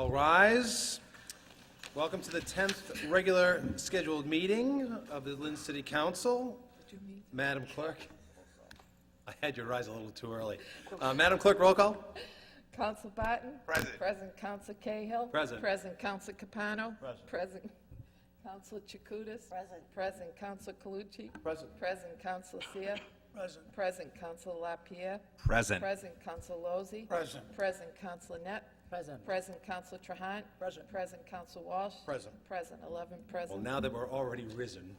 All rise. Welcome to the 10th regular scheduled meeting of the Lynn City Council. Madam Clerk. I had you rise a little too early. Madam Clerk, roll call. Council Barton? Present. Present Council Cahill? Present. Present Council Capano? Present. Present Council Chakutis? Present. Present Council Calucci? Present. Present Council Seer? Present. Present Council LaPierre? Present. Present Council Lozzi? Present. Present Council Net? Present. Present Council Trahan? Present. Present Council Walsh? Present. Present, 11 Well, present. now that we're already risen,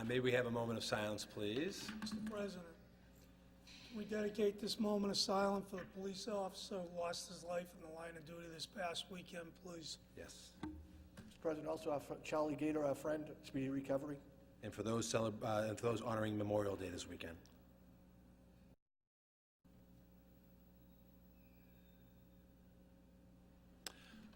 may we have a moment of silence, please? Mr. President, can we dedicate this moment of silence for the police officer who lost his life in the line of duty this past weekend, please? Yes. Mr. President, also our Charlie Gator, our friend, speedy recovery. And for those and for those honoring Memorial Day this weekend.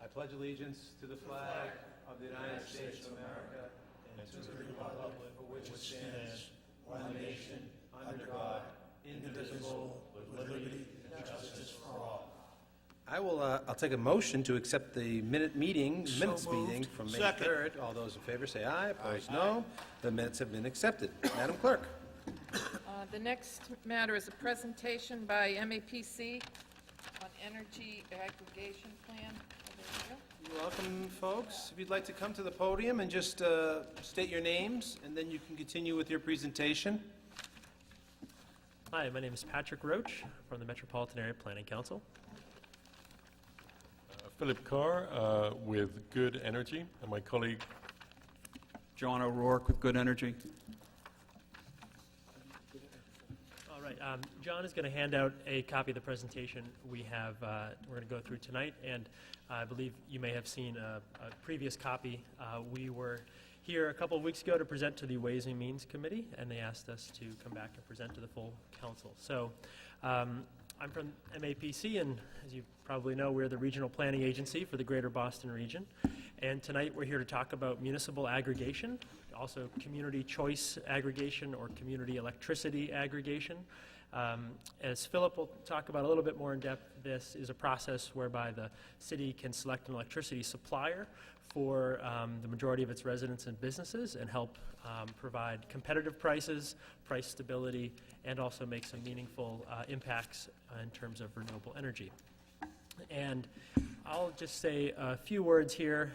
I pledge allegiance to the flag of the United States of America and to the republic for which it stands, one nation, under God, indivisible, with liberty and justice for all. I'll take a motion to accept the minutes meeting from May 3rd. All those in favor say aye, opposed no. The minutes have been accepted. Madam Clerk. The next matter is a presentation by MAPC on energy aggregation plan. You're welcome, folks. If you'd like to come to the podium and just state your names, and then you can continue with your presentation. Hi, my name is Patrick Roach from the Metropolitan Area Planning Council. Philip Carr with Good Energy, and my colleague John O'Rourke with Good Energy. All right, John is going to hand out a copy of the presentation we're going to go through tonight, and I believe you may have seen a previous copy. We were here a couple of weeks ago to present to the Ways and Means Committee, and they asked us to come back and present to the full council. So I'm from MAPC, and as you probably know, we're the regional planning agency for the greater Boston region. And tonight we're here to talk about municipal aggregation, also community choice aggregation or community electricity aggregation. As Philip will talk about a little bit more in depth, this is a process whereby the city can select an electricity supplier for the majority of its residents and businesses and help provide competitive prices, price stability, and also make some meaningful impacts in terms of renewable energy. And I'll just say a few words here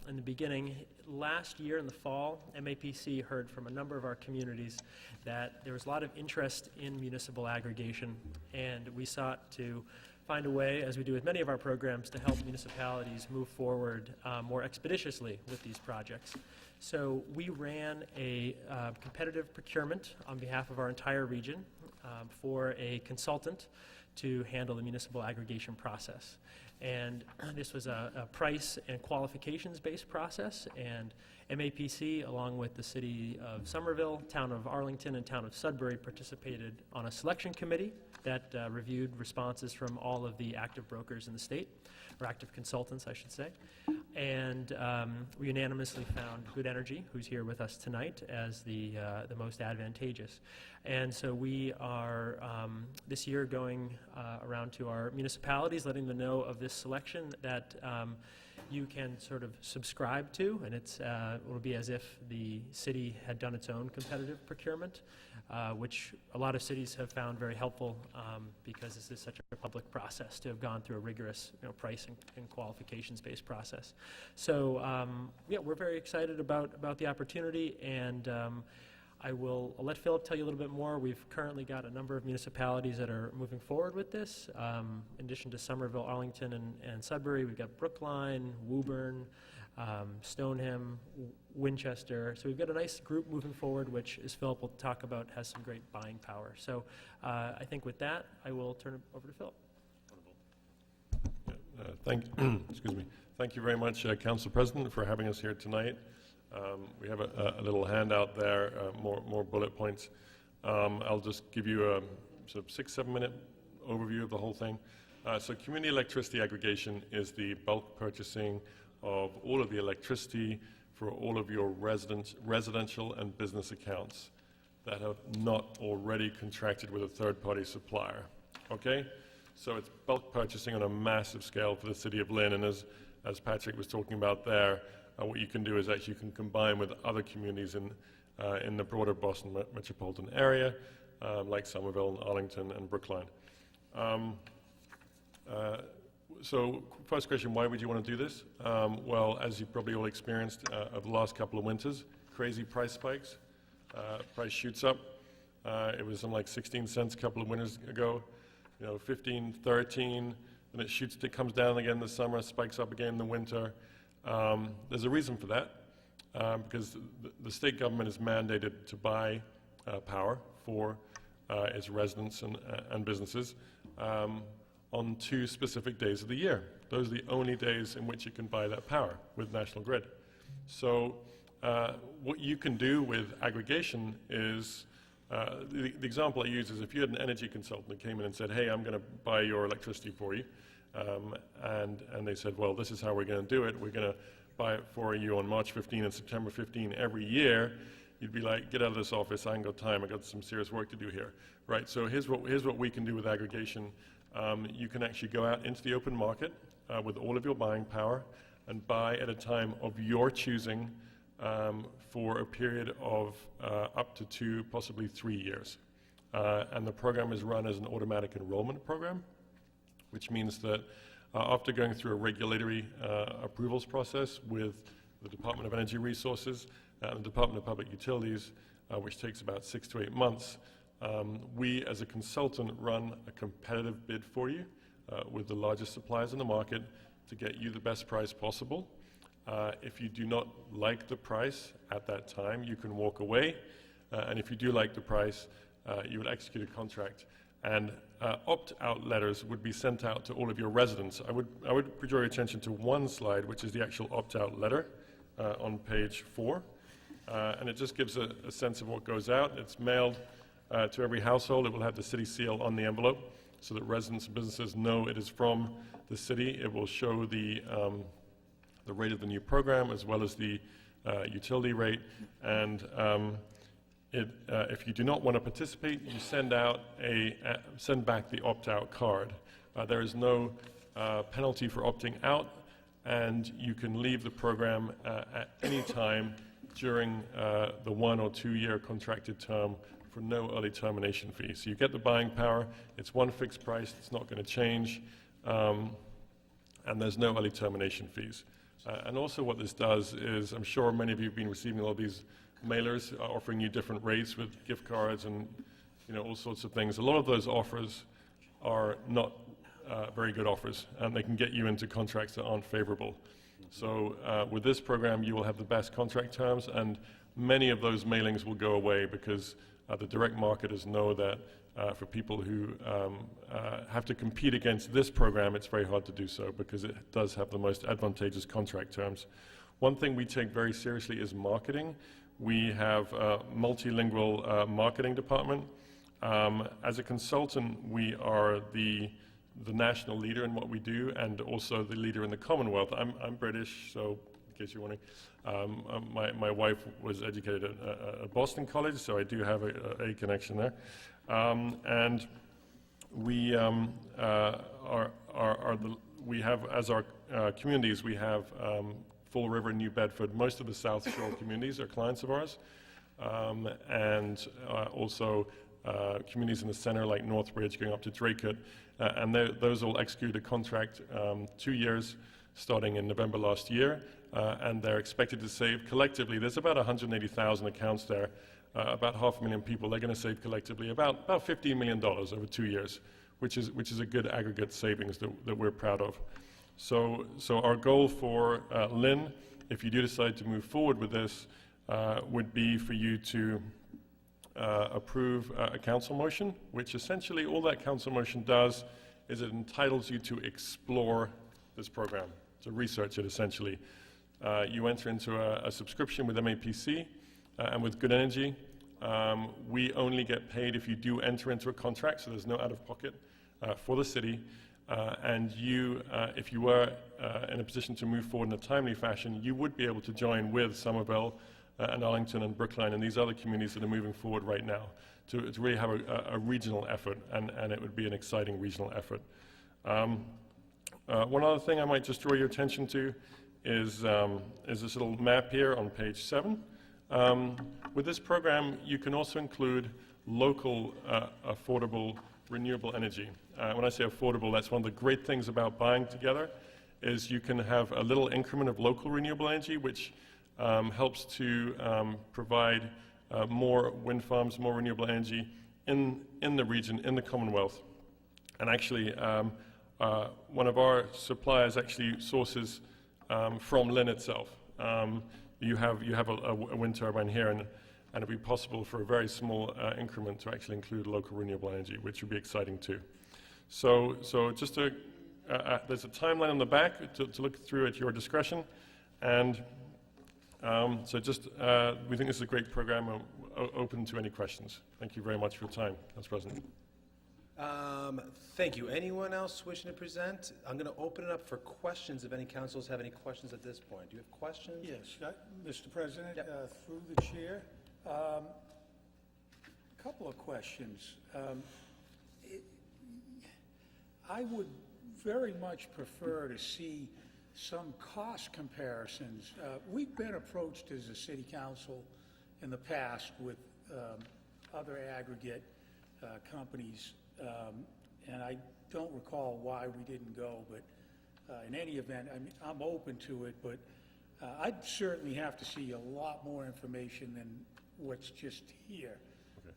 in the beginning. Last year in the fall, MAPC heard from a number of our communities that there was a lot of interest in municipal aggregation, and we sought to find a way, as we do with many of our programs, to help municipalities move forward more expeditiously with these projects. So we ran a competitive procurement on behalf of our entire region for a consultant to handle the municipal aggregation process. And this was a price and qualifications-based process, and MAPC, along with the City of Somerville, Town of Arlington, and Town of Sudbury, participated on a selection committee that reviewed responses from all of the active brokers in the state, or active consultants, I should say. And we unanimously found Good Energy, who's here with us tonight, as the most advantageous. And so we are this year going around to our municipalities, letting them know of this selection that you can sort of subscribe to, and it will be as if the city had done its own competitive procurement, which a lot of cities have found very helpful because this is such a public process to have gone through a rigorous price and qualifications-based process. So yeah, we're very excited about the opportunity, and I'll let Philip tell you a little bit more. We've currently got a number of municipalities that are moving forward with this. In addition to Somerville, Arlington, and Sudbury, we've got Brookline, Woburn, Stoneham, Winchester. So we've got a nice group moving forward, which, as Philip will talk about, has some great buying power. So I think with that, I will turn it over to Philip. excuse me. Thank you very much, Council President, for having us here tonight. We have a little handout there, more bullet points. I'll just give you a sort of 6-7 minute overview of the whole thing. So community electricity aggregation is the bulk purchasing of all of the electricity for all of your residential and business accounts that have not already contracted with a third-party supplier. Okay? So it's bulk purchasing on a massive scale for the city of Lynn, and as Patrick was talking about there, what you can do is actually you can combine with other communities in the broader Boston metropolitan area, like Somerville and Arlington and Brookline. So first question, why would you want to do this? Well, as you've probably all experienced over the last couple of winters, crazy price spikes. Price shoots up. It was something like 16 cents a couple of winters ago, 15, 13, and it comes down again in the summer, spikes up again in the winter. There's a reason for that, because the state government is mandated to buy power for its residents and businesses on 2 specific days of the year. Those are the only days in which you can buy that power with National Grid. So what you can do with aggregation is, the example I use is if you had an energy consultant that came in and said, hey, I'm going to buy your electricity for you, and they said, well, this is how we're going to do it. We're going to buy it for you on March 15 and September 15 every year. You'd be like, get out of this office, I ain't got time, I got some serious work to do here. Right, so here's what we can do with aggregation. You can actually go out into the open market with all of your buying power and buy at a time of your choosing for a period of up to 2, possibly 3 years. And the program is run as an automatic enrollment program, which means that after going through a regulatory approvals process with the Department of Energy Resources and the Department of Public Utilities, which takes about 6 to 8 months, we as a consultant run a competitive bid for you with the largest suppliers in the market to get you the best price possible. If you do not like the price at that time, you can walk away, and if you do like the price, you would execute a contract, and opt-out letters would be sent out to all of your residents. I would draw your attention to one slide, which is the actual opt-out letter on page 4, and it just gives a sense of what goes out. It's mailed to every household. It will have the city seal on the envelope so that residents and businesses know it is from the city. It will show the rate of the new program as well as the utility rate, and if you do not want to participate, you send back the opt-out card. There is no penalty for opting out, and you can leave the program at any time during the 1 or 2 year contracted term for no early termination fee. So you get the buying power, it's one fixed price, it's not going to change, and there's no early termination fees. And also what this does is, I'm sure many of you have been receiving all these mailers offering you different rates with gift cards and all sorts of things. A lot of those offers are not very good offers, and they can get you into contracts that aren't favorable. So with this program, you will have the best contract terms, and many of those mailings will go away because the direct marketers know that for people who have to compete against this program, it's very hard to do so because it does have the most advantageous contract terms. One thing we take very seriously is marketing. We have a multilingual marketing department. As a consultant, we are the national leader in what we do and also the leader in the Commonwealth. I'm British, so in case you're wondering, my wife was educated at Boston College, so I do have a connection there. And we we have, as our communities, we have Fall River, New Bedford. Most of the South Shore communities are clients of ours, and also communities in the center like Northbridge going up to Draycote, and those all executed a contract 2 years starting in November last year, and they're expected to save collectively, there's about 180,000 accounts there, about 500,000 people. They're going to save collectively about $15 million over 2 years, which is a good aggregate savings that we're proud of. So our goal for Lynn, if you do decide to move forward with this, would be for you to approve a council motion, which essentially all that council motion does is it entitles you to explore this program, to research it essentially. You enter into a subscription with MAPC and with Good Energy. We only get paid if you do enter into a contract, so there's no out-of-pocket for the city. And you, if you were in a position to move forward in a timely fashion, you would be able to join with Somerville and Arlington and Brookline and these other communities that are moving forward right now to really have a regional effort, and it would be an exciting regional effort. One other thing I might just draw your attention to is this little map here on page 7. With this program, you can also include local affordable renewable energy. When I say affordable, that's one of the great things about buying together, is you can have a little increment of local renewable energy, which helps to provide more wind farms, more renewable energy in the region, in the Commonwealth. And actually, one of our suppliers actually sources from Lynn itself. You have a wind turbine here, and it'd be possible for a very small increment to actually include local renewable energy, which would be exciting too. So just to, there's a timeline on the back to look through at your discretion, and so just we think this is a great program. Open to any questions. Thank you very much for your time, Council President. Thank you. Anyone else wishing to present? I'm going to open it up for questions if any councilors have any questions at this point. Do you have questions? Yes, Mr. President, Yep. through the chair. A couple of questions. I would very much prefer to see some cost comparisons. We've been approached as a city council in the past with other aggregate companies, and I don't recall why we didn't go, but in any event, I mean, I'm open to it, but I'd certainly have to see a lot more information than what's just here. Okay.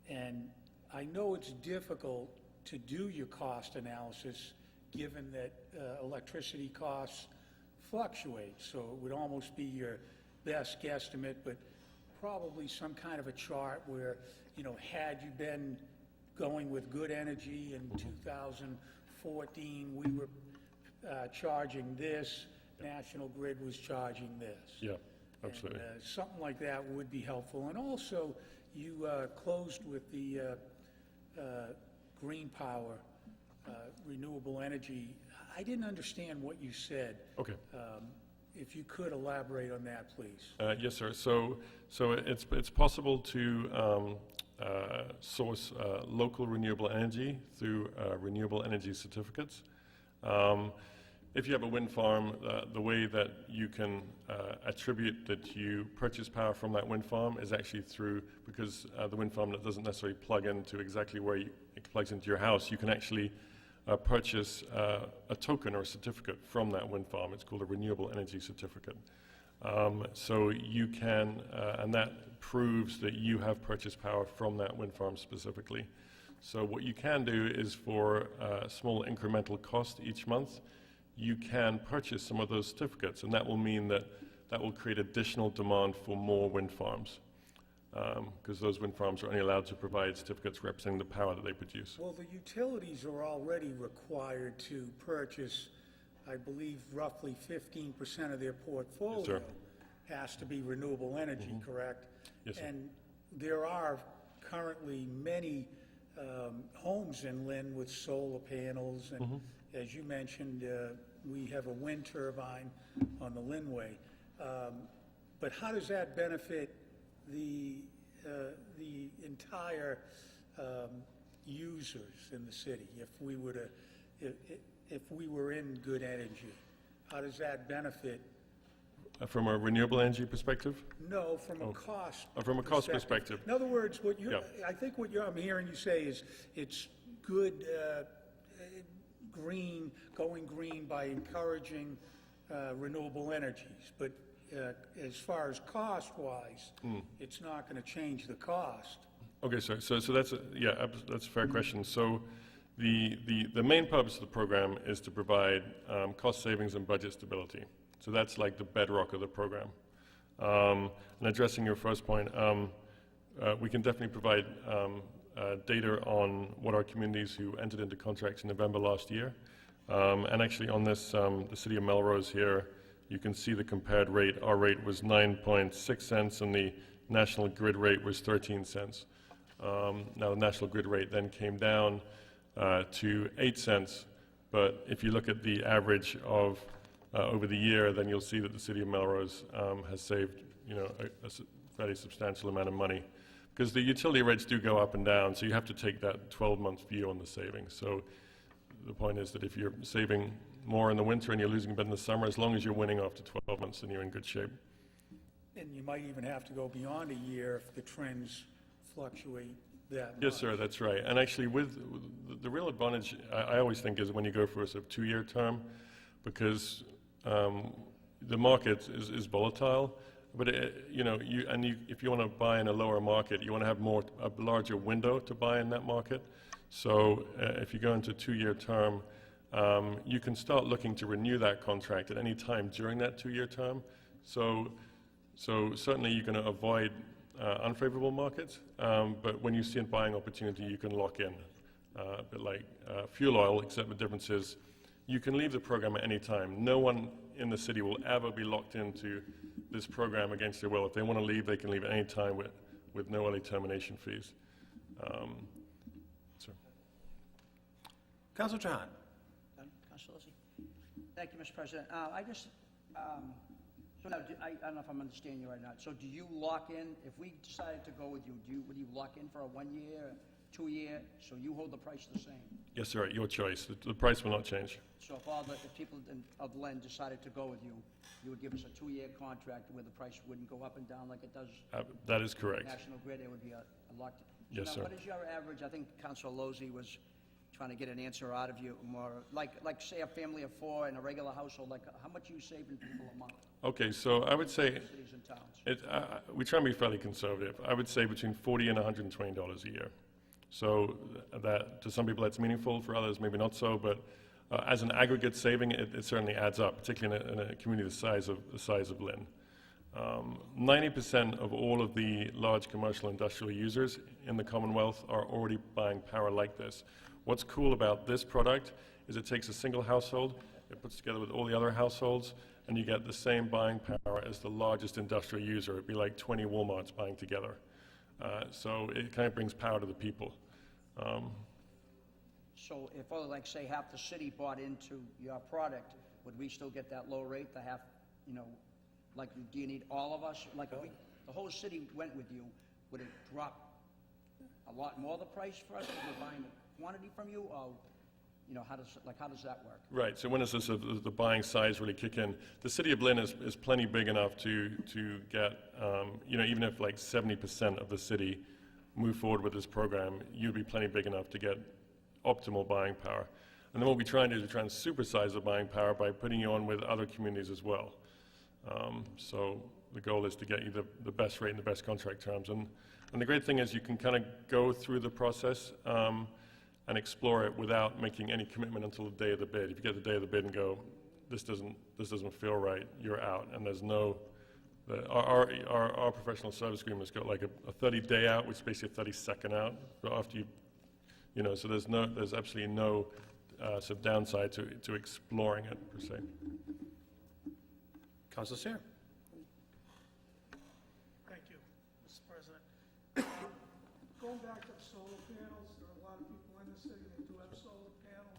And I know it's difficult to do your cost analysis, given that electricity costs fluctuate, so it would almost be your best guesstimate, but probably some kind of a chart where, had you been going with good energy in 2014, we were charging this, National Grid was charging this. Yeah, absolutely. And, something like that would be helpful. And also, you closed with the green power, renewable energy. I didn't understand what you said. Okay. If you could elaborate on that, please. Yes, sir. So it's possible to source local renewable energy through renewable energy certificates. If you have a wind farm, the way that you can attribute that you purchase power from that wind farm is actually through, because the wind farm doesn't necessarily plug into exactly where it plugs into your house, you can actually purchase a token or a certificate from that wind farm. It's called a renewable energy certificate. So you can, and that proves that you have purchased power from that wind farm specifically. So what you can do is, for a small incremental cost each month, you can purchase some of those certificates, and that will mean that will create additional demand for more wind farms, because those wind farms are only allowed to provide certificates representing the power that they produce. Well, the utilities are already required to purchase, I believe, roughly 15% of their portfolio. Yes, sir. Has to be renewable energy, correct? Yes, sir. And there are currently many homes in Lynn with solar panels, and as you mentioned, we have a wind turbine on the Lynnway. But how does that benefit the entire users in the city? If we were to, if we were in good energy, how does that benefit? From a renewable energy perspective? No, from a cost. From a cost perspective. In other words, what you, Yeah. I think what I'm hearing you say is it's good going green by encouraging renewable energies, but as far as cost-wise, it's not going to change the cost. Okay, so that's that's a fair question. So the main purpose of the program is to provide cost savings and budget stability. So that's like the bedrock of the program. And addressing your first point, we can definitely provide data on what our communities who entered into contracts in November last year. And actually on this, the city of Melrose here, you can see the compared rate. Our rate was 9.6 cents and the national grid rate was 13 cents. Now the national grid rate then came down to 8 cents, but if you look at the average of over the year, then you'll see that the city of Melrose has saved, a fairly substantial amount of money, because the utility rates do go up and down, so you have to take that 12-month view on the savings. So the point is that if you're saving more in the winter and you're losing a bit in the summer, as long as you're winning after 12 months, then you're in good shape. And you might even have to go beyond a year if the trends fluctuate that much. Yes, sir, that's right. And actually, with the real advantage, I always think, is when you go for a sort of 2-year term, because the market is volatile. But if you want to buy in a lower market, you want to have a larger window to buy in that market. So if you go into a 2-year term, you can start looking to renew that contract at any time during that 2-year term. So certainly you're going to avoid unfavorable markets, but when you see a buying opportunity, you can lock in. A bit like fuel oil, except the difference is you can leave the program at any time. No one in the city will ever be locked into this program against their will. If they want to leave, they can leave at any time with no early termination fees. Councilor Trahan. Councilor Lozzi. Thank you, Mr. President. So now, I don't know if I'm understanding you right now. So do you lock in, if we decided to go with you, would you lock in for a 1-year, 2-year, so you hold the price the same? Yes, sir, your choice. The price will not change. So if people of Lynn decided to go with you, you would give us a 2-year contract where the price wouldn't go up and down like it does That is correct. National Grid? It would be a locked. Yes, now, sir. what is your average? I think Councilor Lozzi was trying to get an answer out of you more, like say a family of 4 in a regular household, like how much are you saving people a month? Okay, so I would say Cities and towns. we try and be fairly conservative. I would say between $40 and $120 a year. So that to some people that's meaningful, for others maybe not so, but as an aggregate saving, it certainly adds up, particularly in a community the size of Lynn. 90% of all of the large commercial industrial users in the Commonwealth are already buying power like this. What's cool about this product is it takes a single household, it puts together with all the other households, and you get the same buying power as the largest industrial user. It'd be like 20 Walmarts buying together. So it kind of brings power to the people. So if, like, say, half the city bought into your product, would we still get that low rate, the half, like, do you need all of us? Like, if the whole city went with you, would it drop a lot more the price for us if we're buying a quantity from you, or, how does that work? Right, so when does the buying size really kick in? The city of Lynn is plenty big enough to get, even if like 70% of the city move forward with this program, you'd be plenty big enough to get optimal buying power. And then what we try and do is we try and supersize the buying power by putting you on with other communities as well. So the goal is to get you the best rate and the best contract terms. And the great thing is you can kind of go through the process and explore it without making any commitment until the day of the bid. If you get the day of the bid and go, this doesn't feel right, you're out. And there's no, our professional service agreement's got like a 30-day out, which is basically a 30-second out. But after so there's absolutely no sort of downside to exploring it per se. Councilor Seer. Thank you, Mr. President. Going back to solar panels, there are a lot of people in the city that do have solar panels,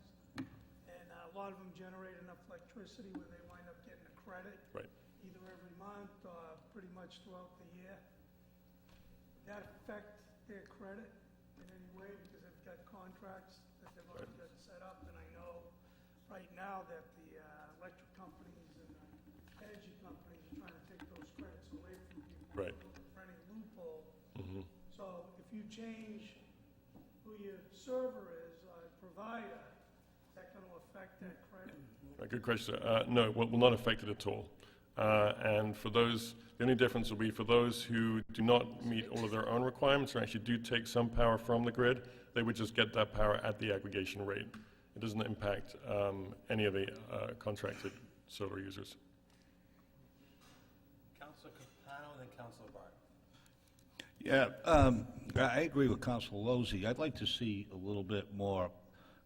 and a lot of them generate enough electricity where they wind up getting a credit. Right. Either every month or pretty much throughout the year. Would that affect their credit in any way because they've got contracts that they've already got set up? And I know right now that the electric companies and the energy companies are trying to take those credits away from people. Right. For any loophole. Mm-hmm. So if you change who your server is or provider, is that going to affect that credit? Good question. No, it will not affect it at all. And for those, the only difference will be for those who do not meet all of their own requirements or actually do take some power from the grid, they would just get that power at the aggregation rate. It doesn't impact any of the contracted solar users. Councilor Capano and then Councilor Bart. Yeah, I agree with Councilor Lozzi. I'd like to see a little bit more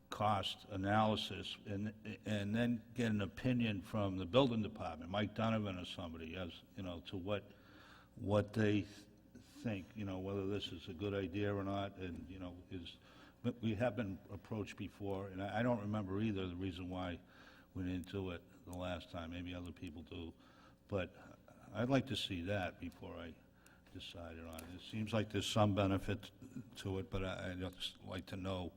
cost analysis and then get an opinion from the building department, Mike Donovan or somebody, as to what they think, whether this is a good idea or not, and but we have been approached before, and I don't remember either the reason why we didn't do it the last time. Maybe other people do, but I'd like to see that before I decided on it. It seems like there's some benefit to it, but I'd just like to know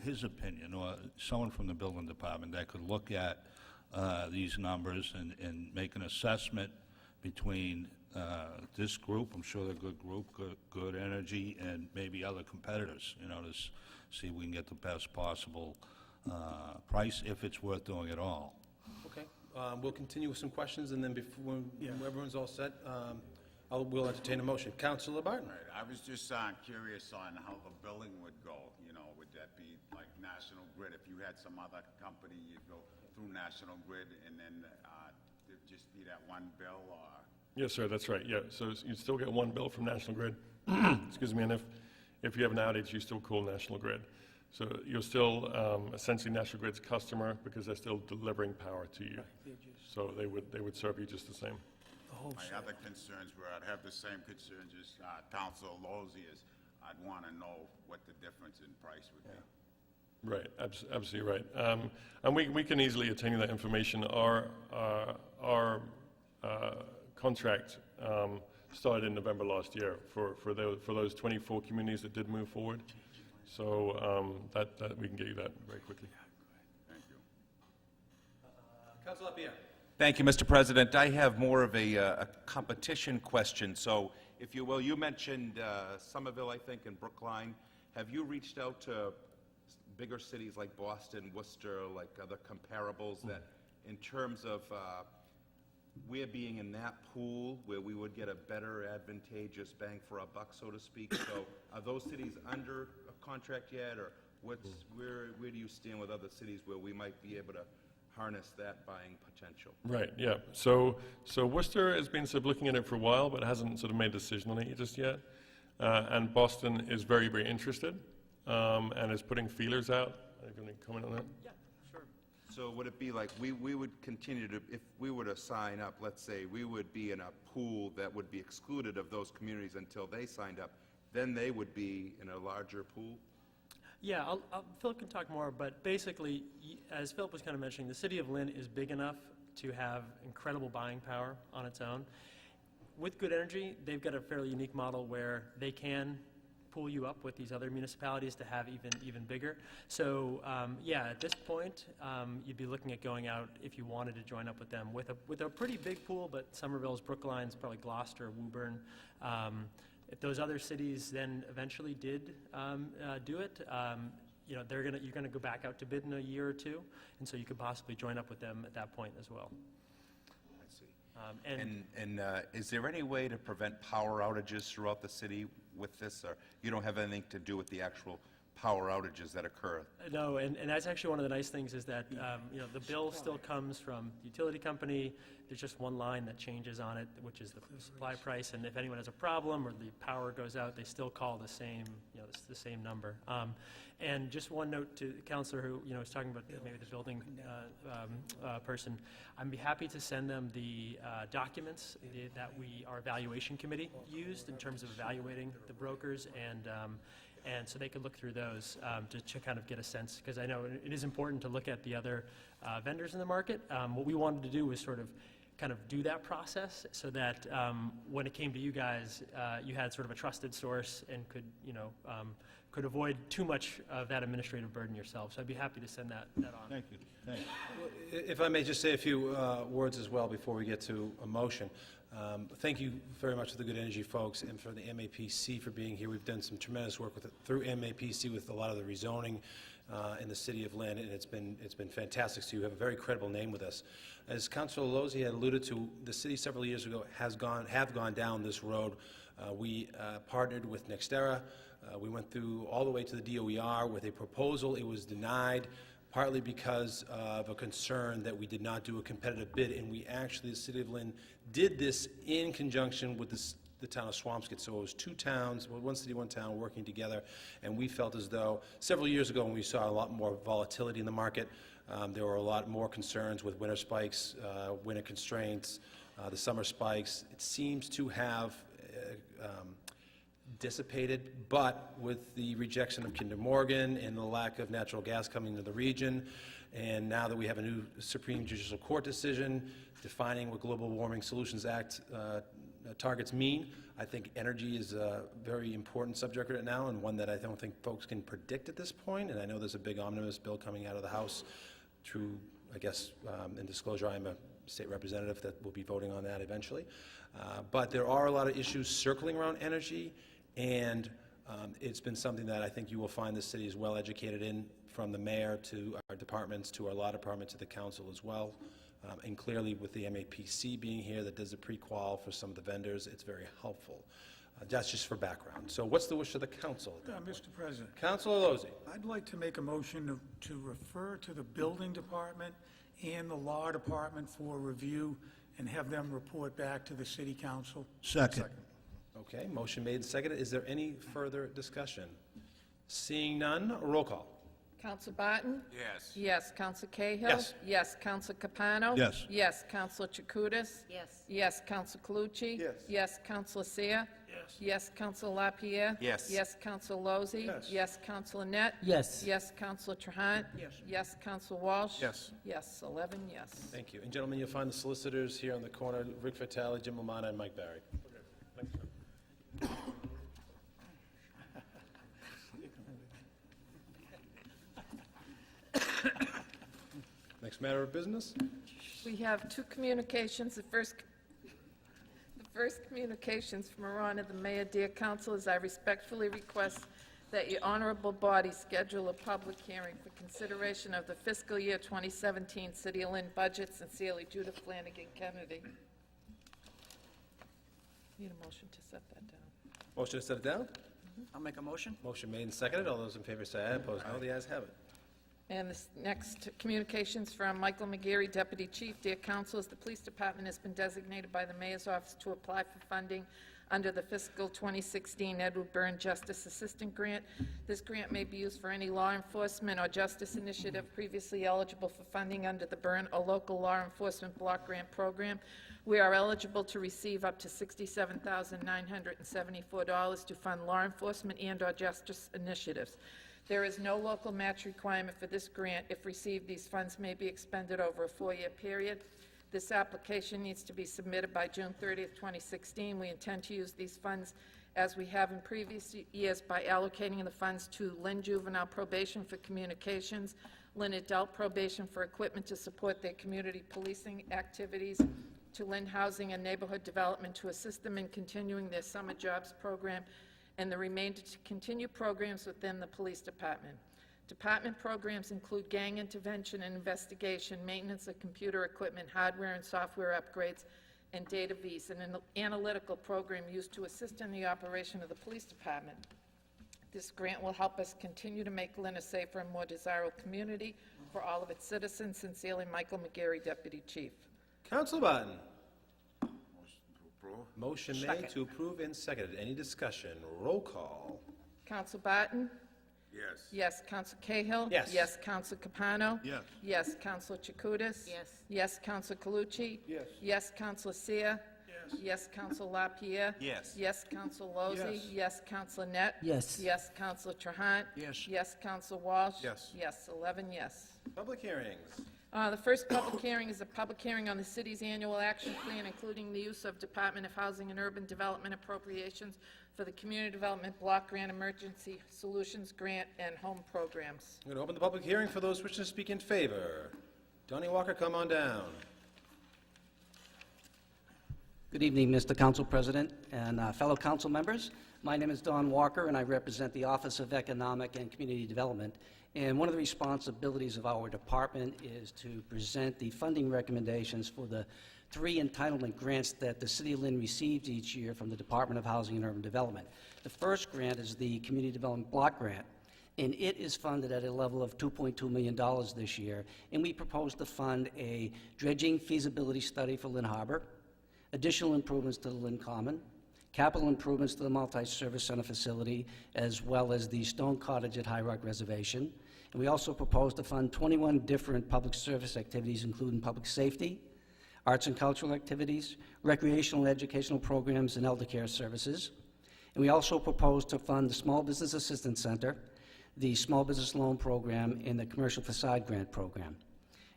his opinion, or someone from the building department that could look at these numbers and make an assessment between this group, I'm sure they're a good group, good energy, and maybe other competitors, you know, to see if we can get the best possible price, if it's worth doing at all. Okay, we'll continue with some questions, and then before, when everyone's all set, we'll entertain a motion. Councilor Barton? Right, I was just curious on how the billing would go, you know, would that be like National Grid? If you had some other company, you'd go through National Grid, and then it'd just be that one bill, or? Yes, sir, that's right, yeah. So you'd still get one bill from National Grid, excuse me, and if you have an outage, you still call National Grid. So you're still essentially National Grid's customer because they're still delivering power to you. So they would serve you just the same. My other concerns were, I'd have the same concerns as Councilor Lozzi is, I'd want to know what the difference in price would be. Right, absolutely right. And we can easily attain you that information. Our contract started in November last year for those 24 communities that did move forward. So that we can get you that very quickly. Thank you. Councilor Lapierre? Thank you, Mr. President. I have more of a competition question. So, if you will, you mentioned Somerville, I think, and Brookline. Have you reached out to bigger cities like Boston, Worcester, like other comparables that, in terms of we're being in that pool where we would get a better advantageous bang for our buck, so to speak? So, are those cities under a contract yet, or where do you stand with other cities where we might be able to harness that buying potential? Right, yeah. So Worcester has been sort of looking at it for a while, but hasn't sort of made a decision on it just yet. And Boston is very, very interested and is putting feelers out. Are you going to comment on that? Yeah, sure. So would it be like we would continue to, if we were to sign up, let's say, we would be in a pool that would be excluded of those communities until they signed up, then they would be in a larger pool? Yeah, Philip can talk more, but basically, as Philip was kind of mentioning, the city of Lynn is big enough to have incredible buying power on its own. With Good Energy, they've got a fairly unique model where they can pull you up with these other municipalities to have even bigger. So yeah, at this point, you'd be looking at going out if you wanted to join up with them with a pretty big pool, but Somerville's, Brookline's, probably Gloucester, Woburn. If those other cities then eventually did do it, you know, you're gonna go back out to bid in a year or two, and so you could possibly join up with them at that point as well. I see. And is there any way to prevent power outages throughout the city with this, or you don't have anything to do with the actual power outages that occur? No, and that's actually one of the nice things is that, you know, the bill still comes from the utility company. There's just one line that changes on it, which is the supply price, and if anyone has a problem or the power goes out, they still call the same, you know, the same number. And just one note to the councilor who, you know, was talking about maybe the building person. I'd be happy to send them the documents that our evaluation committee used in terms of evaluating the brokers, and so they could look through those to kind of get a sense, because I know it is important to look at the other vendors in the market. What we wanted to do was sort of kind of do that process so that when it came to you guys, you had sort of a trusted source and could, you know, could avoid too much of that administrative burden yourself. So I'd be happy to send that on. Thank you. Thank you. If I may just say a few words as well before we get to a motion. Thank you very much to the Good Energy folks and for the MAPC for being here. We've done some tremendous work through MAPC with a lot of the rezoning in the city of Lynn, and it's been fantastic. So you have a very credible name with us. As Councilor Lozzi had alluded to, the city several years ago have gone down this road. We partnered with Nextera. We went through all the way to the DOER with a proposal. It was denied, partly because of a concern that we did not do a competitive bid, and we actually, the city of Lynn, did this in conjunction with the town of Swampscott. So it was two towns, one city, one town, working together, and we felt as though several years ago when we saw a lot more volatility in the market, there were a lot more concerns with winter spikes, winter constraints, the summer spikes. It seems to have dissipated, but with the rejection of Kinder Morgan and the lack of natural gas coming into the region, and now that we have a new Supreme Judicial Court decision defining what Global Warming Solutions Act targets mean. I think energy is a very important subject right now, and one that I don't think folks can predict at this point. And I know there's a big omnibus bill coming out of the House through, I guess, in disclosure, I'm a state representative that will be voting on that eventually. But there are a lot of issues circling around energy, and it's been something that I think you will find the city is well educated in, from the mayor to our departments to our law department to the council as well. And clearly with the MAPC being here that does a pre-qual for some of the vendors, it's very helpful. That's just for background. So what's the wish of the council at that point? Mr. President, Councilor Lozzi. I'd like to make a motion to refer to the building department and the law department for review and have them report back to the city council. Second. Okay, motion made and seconded. Is there any further discussion? Seeing none, roll call. Counsel Barton? Yes. Yes. Counsel Cahill? Yes. Yes. Counsel Capano? Yes. Yes. Counsel Chakutis? Yes. Yes. Counsel Calucci? Yes. Yes. Counsel Seer? Yes. Yes. Counsel LaPierre? Yes. Yes. Counsel Lozzi? Yes. Yes. Counsel Net? Yes. Yes. Counsel Trahan? Yes. Yes. Counsel Walsh? Yes. Yes. 11 yes. Thank you. And gentlemen, you'll find the solicitors here on the corner, Rick Vitale, Jim LaManna, and Mike Barry. Next matter of business? We have two communications. The first communications from Iran of the mayor. Dear councilors, I respectfully request that your honorable body schedule a public hearing for consideration of the fiscal year 2017 City of Lynn budget. Sincerely, Judith Flanagan Kennedy. Need a motion to set that down. Motion to set it down? I'll make a motion. Motion made and seconded. All those in favor say aye. Opposed, no. The ayes have it. And this next communications from Michael McGarry, Deputy Chief. Dear councilors, the police department has been designated by the mayor's office to apply for funding under the fiscal 2016 Edward Byrne Justice Assistant Grant. This grant may be used for any law enforcement or justice initiative previously eligible for funding under the Byrne or local law enforcement block grant program. We are eligible to receive up to $67,974 to fund law enforcement and/or justice initiatives. There is no local match requirement for this grant. If received, these funds may be expended over a 4-year period. This application needs to be submitted by June 30th, 2016. We intend to use these funds as we have in previous years by allocating the funds to Lynn Juvenile Probation for communications, Lynn Adult Probation for equipment to support their community policing activities, to Lynn Housing and Neighborhood Development to assist them in continuing their summer jobs program, and the remainder to continue programs within the police department. Department programs include gang intervention and investigation, maintenance of computer equipment, hardware and software upgrades, and data fees, and an analytical program used to assist in the operation of the police department. This grant will help us continue to make Lynn a safer and more desirable community for all of its citizens. Sincerely, Michael McGarry, Deputy Chief. Councilor Barton. Motion to approve? Motion made to approve and seconded. Any discussion? Roll call. Counsel Barton? Yes. Yes. Counsel Cahill? Yes. Yes. Counsel Capano? Yes. Yes. Counsel Chakutis? Yes. Yes. Counsel Calucci? Yes. Yes. Counsel Seer? Yes. Yes. Counsel LaPierre? Yes. Yes. Counsel Lozzi? Yes. Yes. Counsel Net? Yes. Yes. Counsel Trahan? Yes. Yes. Counsel Walsh? Yes. Yes. 11 yes. Public hearings. The first public hearing is a public hearing on the city's annual action plan, including the use of Department of Housing and Urban Development appropriations for the Community Development Block Grant, Emergency Solutions Grant, and home programs. I'm going to open the public hearing for those wishing to speak in favor. Donnie Walker, come on down. Good evening, Mr. Council President and fellow council members. My name is Don Walker, and I represent the Office of Economic and Community Development. And one of the responsibilities of our department is to present the funding recommendations for the 3 entitlement grants that the City of Lynn receives each year from the Department of Housing and Urban Development. The first grant is the Community Development Block Grant, and it is funded at a level of $2.2 million this year. And we propose to fund a dredging feasibility study for Lynn Harbor, additional improvements to the Lynn Common, capital improvements to the multi-service center facility, as well as the Stone Cottage at High Rock Reservation. And we also propose to fund 21 different public service activities, including public safety, arts and cultural activities, recreational and educational programs, and elder care services. And we also propose to fund the Small Business Assistance Center, the Small Business Loan Program, and the Commercial Facade Grant Program.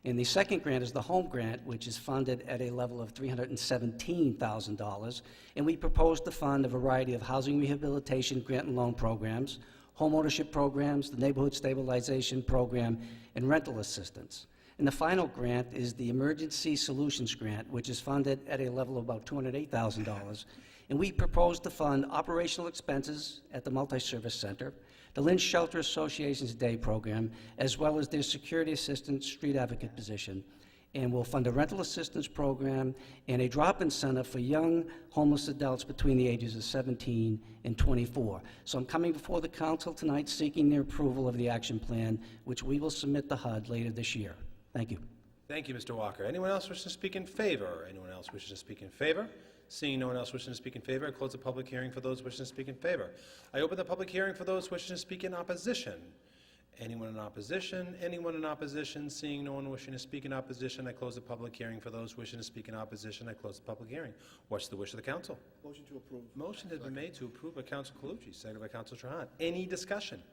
And the second grant is the home grant, which is funded at a level of $317,000. And we propose to fund a variety of housing rehabilitation grant and loan programs, home ownership programs, the neighborhood stabilization program, and rental assistance. And the final grant is the Emergency Solutions Grant, which is funded at a level of about $208,000. And we propose to fund operational expenses at the Multi-Service Center, the Lynn Shelter Association's day program, as well as their security assistant street advocate position. And we'll fund a rental assistance program and a drop-in center for young homeless adults between the ages of 17 and 24. So I'm coming before the council tonight seeking their approval of the action plan, which we will submit to HUD later this year. Thank you. Thank you, Mr. Walker. Anyone else wishing to speak in favor? Anyone else wishing to speak in favor? Seeing no one else wishing to speak in favor, I close the public hearing for those wishing to speak in favor. I open the public hearing for those wishing to speak in opposition. Anyone in opposition? Anyone in opposition? Seeing no one wishing to speak in opposition, I close the public hearing for those wishing to speak in opposition. I close the public hearing. What's the wish of the council? Motion to approve. Motion has been made to approve by Council Calucci, seconded by Council Trahan. Any discussion?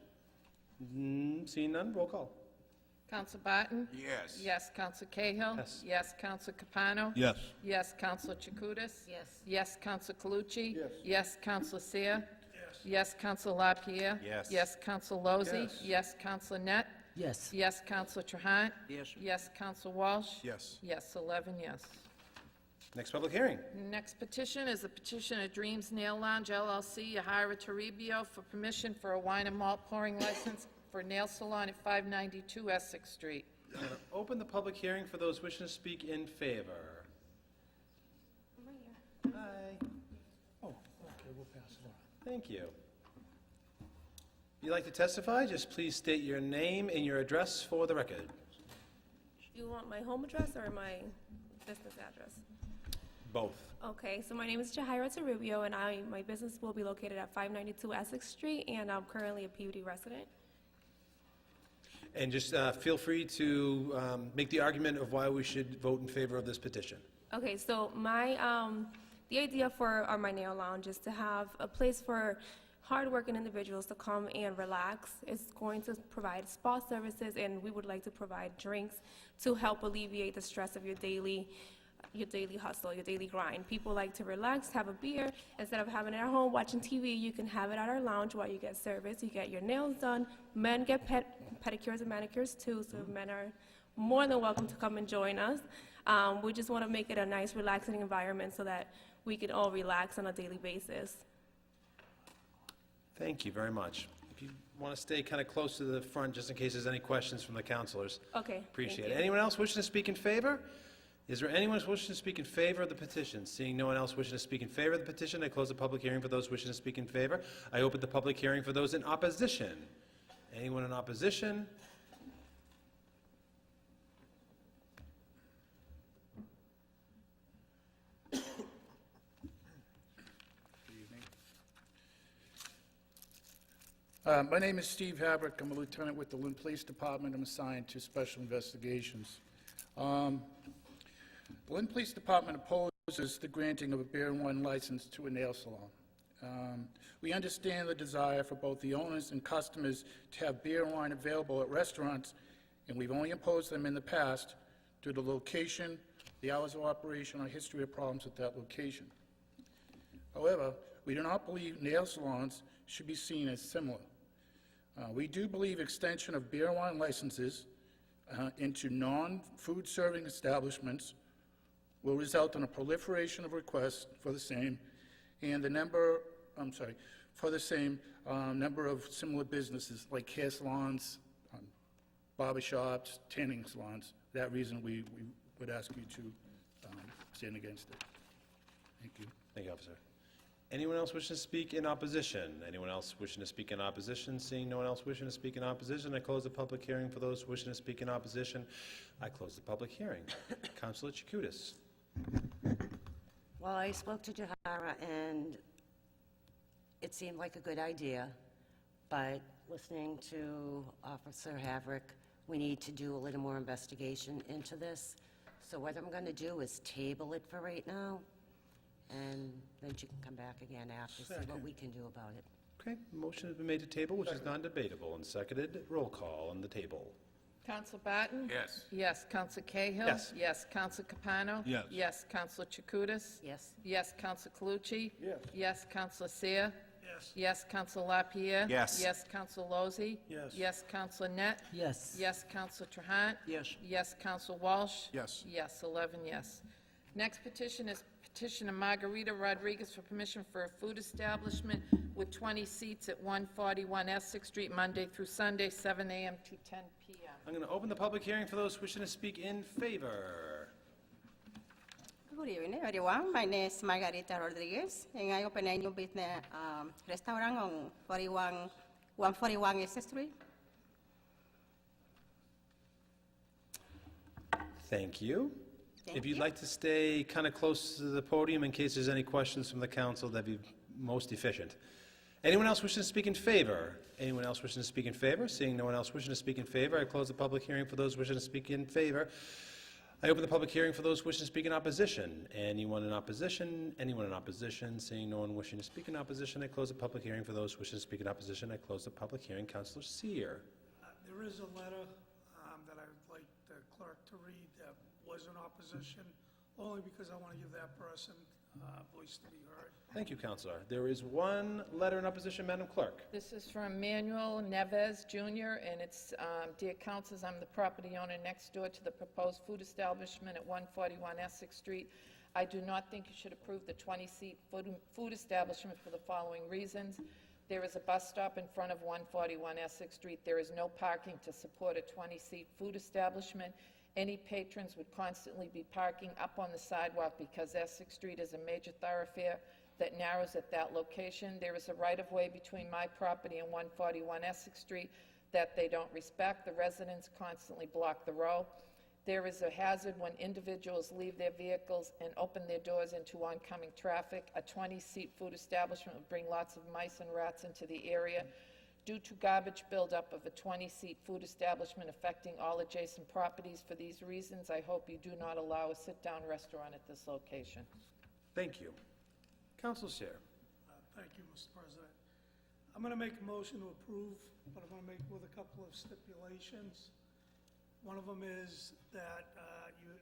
Seeing none, roll call. Counsel Barton? Yes. Yes, Counsel Cahill? Yes. Yes, Counsel Capano? Yes. Yes, Counsel Chakutis? Yes. Yes, Counsel Calucci? Yes. Yes, Counsel Seer? Yes, Counsel LaPierre? Yes. Yes, Counsel Lozzi? Yes. Yes, Counsel Net? Yes. Yes, Counsel Trahan? Yes. Yes, Counsel Walsh? Yes. Yes, 11 yes. Next public hearing. Next petition is a petition of Dreams Nail Lounge LLC, Yahira Toribio, for permission for a wine and malt pouring license for nail salon at 592 Essex Street. I'm going to open the public hearing for those wishing to speak in favor. Hi. Oh, okay, we'll pass it on. Thank you. If you'd like to testify, just please state your name and your address for the record. You want my home address or my business address? Both. Okay, so my name is Jahira Toribio, and my business will be located at 592 Essex Street, and I'm currently a PUD resident. And just feel free to make the argument of why we should vote in favor of this petition. Okay, so the idea for my nail lounge is to have a place for hardworking individuals to come and relax. It's going to provide spa services, and we would like to provide drinks to help alleviate the stress of your daily hustle, your daily grind. People like to relax, have a beer. Instead of having it at home watching TV, you can have it at our lounge while you get service. You get your nails done. Men get pedicures and manicures too, so men are more than welcome to come and join us. We just want to make it a nice, relaxing environment so that we can all relax on a daily basis. Thank you very much. If you want to stay kind of close to the front, just in case there's any questions from the councilors. Okay. Appreciate thank it. you. Anyone else wishing to speak in favor? Is there anyone wishing to speak in favor of the petition? Seeing no one else wishing to speak in favor of the petition, I close the public hearing for those wishing to speak in favor. I open the public hearing for those in opposition. Anyone in opposition? My name is Steve Habrick. I'm a lieutenant with the Lynn Police Department. I'm assigned to special investigations. The Lynn Police Department opposes the granting of a beer and wine license to a nail salon. We understand the desire for both the owners and customers to have beer and wine available at restaurants, and we've only imposed them in the past due to the location, the hours of operation, or history of problems at that location. However, we do not believe nail salons should be seen as similar. We do believe extension of beer and wine licenses into non-food serving establishments will result in a proliferation of requests for the same and the number, for the same number of similar businesses like hair salons, barber shops, tanning salons. For that reason, we would ask you to stand against it. Thank you. Thank you, officer. Anyone else wishing to speak in opposition? Anyone else wishing to speak in opposition? Seeing no one else wishing to speak in opposition, I close the public hearing for those wishing to speak in opposition. I close the public hearing. Councilor Chakutis. Well, I spoke to Jahara, and it seemed like a good idea, but listening to Officer Havrick, we need to do a little more investigation into this. So what I'm going to do is table it for right now, and then you can come back again after, see what we can do about it. Okay, motion has been made to table, which is non-debatable, and seconded. Roll call on the table. Counsel Barton? Yes. Yes. Counsel Cahill? Yes. Yes. Counsel Capano? Yes. Yes. Counsel Chakutis? Yes. Yes. Counsel Calucci? Yes. Yes. Counsel Seer? Yes. Yes. Counsel LaPierre? Yes. Yes. Counsel Lozzi? Yes. Yes. Counsel Net? Yes. Yes. Counsel Trahan? Yes. Yes. Counsel Walsh? Yes. Yes, 11 yes. Next petition is petition of Margarita Rodriguez for permission for a food establishment with 20 seats at 141 Essex Street, Monday through Sunday, 7 a.m. to 10 p.m. I'm going to open the public hearing for those wishing to speak in favor. Good evening, everyone. My name is Margarita Rodriguez, and I open a new business restaurant on 141 Essex Street. Thank you. Thank If you'd you. like to stay kind of close to the podium in case there's any questions from the council, that'd be most efficient. Anyone else wishing to speak in favor? Anyone else wishing to speak in favor? Seeing no one else wishing to speak in favor, I close the public hearing for those wishing to speak in favor. I open the public hearing for those wishing to speak in opposition. Anyone in opposition? Anyone in opposition? Seeing no one wishing to speak in opposition, I close the public hearing for those wishing to speak in opposition. I close the public hearing. Councilor Seer. There is a letter that I would like the clerk to read that was in opposition, only because I want to give that person voice to be heard. Thank you, Councilor. There is one letter in opposition, Madam Clerk. This is from Manuel Neves Jr., and it's, Dear Councilors, I'm the property owner next door to the proposed food establishment at 141 Essex Street. I do not think you should approve the 20-seat food establishment for the following reasons. There is a bus stop in front of 141 Essex Street. There is no parking to support a 20-seat food establishment. Any patrons would constantly be parking up on the sidewalk because Essex Street is a major thoroughfare that narrows at that location. There is a right-of-way between my property and 141 Essex Street that they don't respect. The residents constantly block the road. There is a hazard when individuals leave their vehicles and open their doors into oncoming traffic. A 20-seat food establishment would bring lots of mice and rats into the area. Due to garbage buildup of a 20-seat food establishment affecting all adjacent properties, for these reasons, I hope you do not allow a sit-down restaurant at this location. Thank you. Councilor Seer. Thank you, Mr. President. I'm going to make a motion to approve, but I'm going to make it with a couple of stipulations. One of them is that you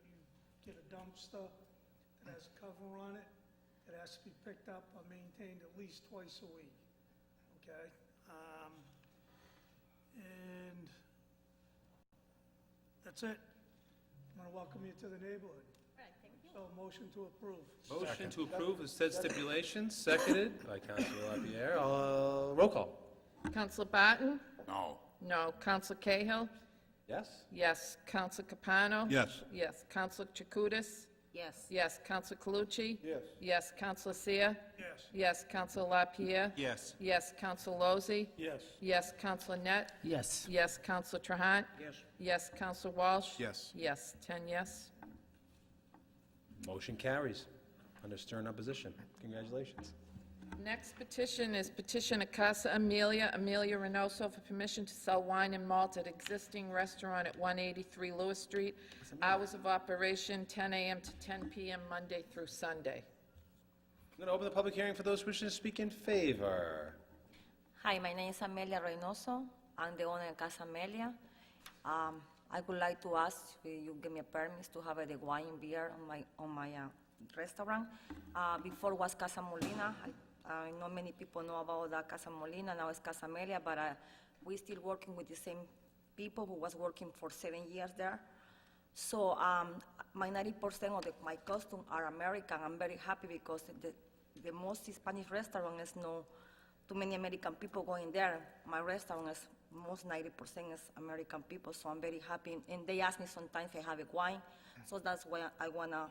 get a dumpster that has a cover on it. It has to be picked up or maintained at least twice a week, okay? And that's it. I'm going to welcome you to the neighborhood. So, motion to approve. Motion to approve with said stipulations, seconded by Councilor LaPierre. Roll call. Councilor Barton? No. No. Councilor Cahill? Yes? Yes. Councilor Capano? Yes. Yes. Councilor Chakutis? Yes. Yes. Councilor Calucci? Yes. Yes. Councilor Seer? Yes. Yes. Councilor LaPierre? Yes. Yes. Councilor Lozzi? Yes. Yes. Councilor Net? Yes. Yes. Councilor Trahan? Yes. Yes. Councilor Walsh? Yes. Yes. 10 yes. Motion carries under stern opposition. Congratulations. Next petition is petition of Casa Amelia Reynoso for permission to sell wine and malt at existing restaurant at 183 Lewis Street. Hours of operation, 10 a.m. to 10 p.m., Monday through Sunday. I'm going to open the public hearing for those wishing to speak in favor. Hi, my name is Amelia Reynoso. I'm the owner of Casa Amelia. I would like to ask if you give me a permit to have the wine and beer on my restaurant. Before was Casa Molina. I know many people know about that Casa Molina. Now it's Casa Amelia, but we're still working with the same people who was working for 7 years there. So my 90% of my customers are American. I'm very happy because the most Spanish restaurant is no too many American people going there. My restaurant is most 90% is American people, so I'm very happy. And they ask me sometimes if I have a wine, so that's why I wanna,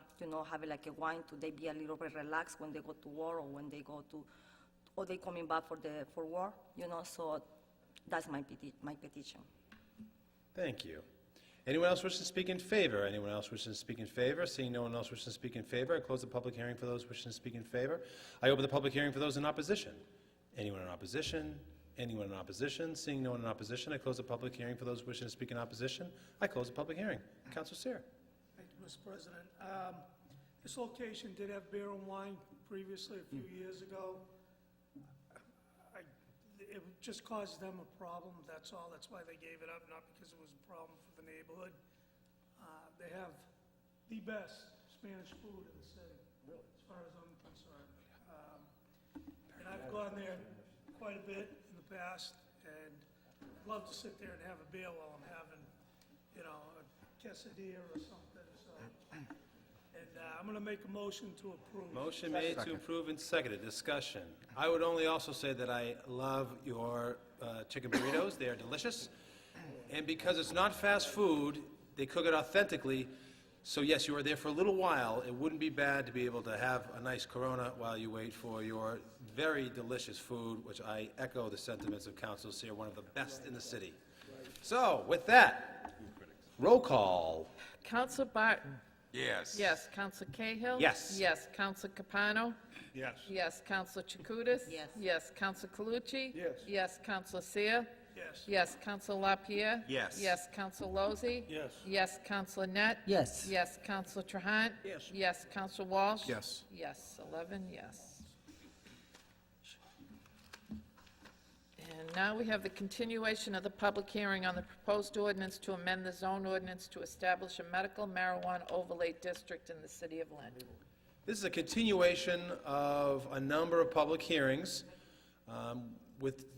have it like a wine to they be a little bit relaxed when they go to war or when they go to, or they coming back for war, So that's my petition. Thank you. Anyone else wishing to speak in favor? Anyone else wishing to speak in favor? Seeing no one else wishing to speak in favor, I close the public hearing for those wishing to speak in favor. I open the public hearing for those in opposition. Anyone in opposition? Anyone in opposition? Seeing no one in opposition, I close the public hearing for those wishing to speak in opposition. I close the public hearing. Councilor Seer. Thank you, Mr. President. This location did have beer and wine previously, a few years ago. it just caused them a problem, that's all. That's why they gave it up, not because it was a problem for the neighborhood. They have the best Spanish food in the city, as far as I'm concerned. And I've gone there quite a bit in the past, and I'd love to sit there and have a beer while I'm having, you know, a quesadilla or something, so. And I'm gonna make a motion to approve. Motion made to approve and seconded. Discussion. I would only also say that I love your chicken burritos. They are delicious. And because it's not fast food, they cook it authentically. So yes, you are there for a little while. It wouldn't be bad to be able to have a nice Corona while you wait for your very delicious food, which I echo the sentiments of Councilor Seer, one of the best in the city. So with that, roll call. Counsel Barton? Yes. Yes. Counsel Cahill? Yes. Yes. Counsel Capano? Yes. Yes. Counsel Chakutis? Yes. Yes. Counsel Calucci? Yes. Yes. Counsel Seer? Yes. Yes. Counsel LaPierre? Yes. Yes. Counsel Lozzi? Yes. Yes. Counsel Net? Yes. Yes. Counsel Trahan? Yes. Yes. Counsel Walsh? Yes. Yes. 11 yes. And now we have the continuation of the public hearing on the proposed ordinance to amend the zone ordinance to establish a medical marijuana overlay district in the city of Lynn. This is a continuation of a number of public hearings.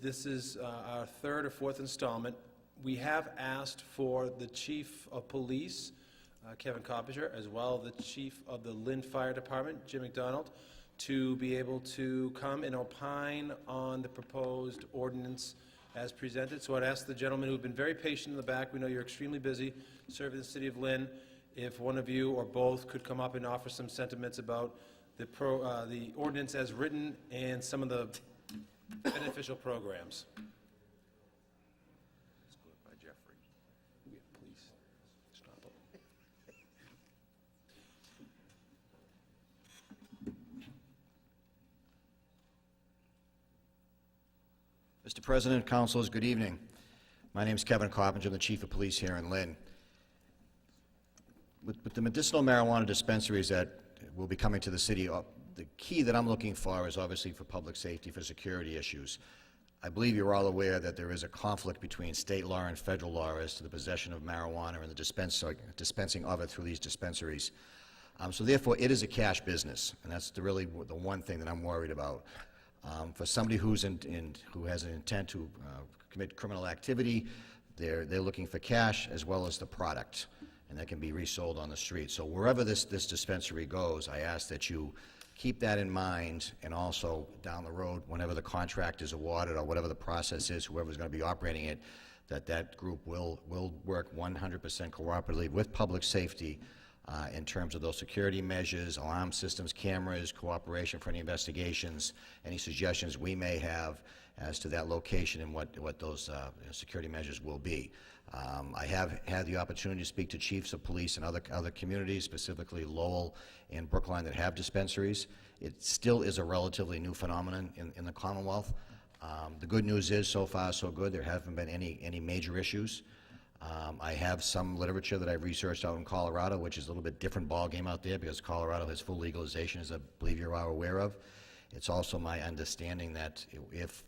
This is our third or fourth installment. We have asked for the Chief of Police, Kevin Coppinger, as well as the Chief of the Lynn Fire Department, Jim McDonald, to be able to come and opine on the proposed ordinance as presented. So I'd ask the gentlemen who've been very patient in the back, we know you're extremely busy serving the city of Lynn, if one of you or both could come up and offer some sentiments about the ordinance as written and some of the beneficial programs. Let's go by Jeffrey. Yeah, please, stop it. Mr. President, councilors, good evening. My name is Kevin Coppinger, I'm the Chief of Police here in Lynn. With the medicinal marijuana dispensaries that will be coming to the city, the key that I'm looking for is obviously for public safety, for security issues. I believe you're all aware that there is a conflict between state law and federal law as to the possession of marijuana and the dispensing of it through these dispensaries. So therefore, it is a cash business, and that's really the one thing that I'm worried about. For somebody who has an intent to commit criminal activity, they're looking for cash as well as the product, and that can be resold on the street. So wherever this dispensary goes, I ask that you keep that in mind, and also down the road, whenever the contract is awarded or whatever the process is, whoever's going to be operating it, that group will work 100% cooperatively with public safety in terms of those security measures, alarm systems, cameras, cooperation for any investigations, any suggestions we may have as to that location and what those security measures will be. I have had the opportunity to speak to chiefs of police in other communities, specifically Lowell and Brookline, that have dispensaries. It still is a relatively new phenomenon in the Commonwealth. The good news is, so far so good. There haven't been any major issues. I have some literature that I've researched out in Colorado, which is a little bit different ballgame out there because Colorado has full legalization, as I believe you are aware of. It's also my understanding that if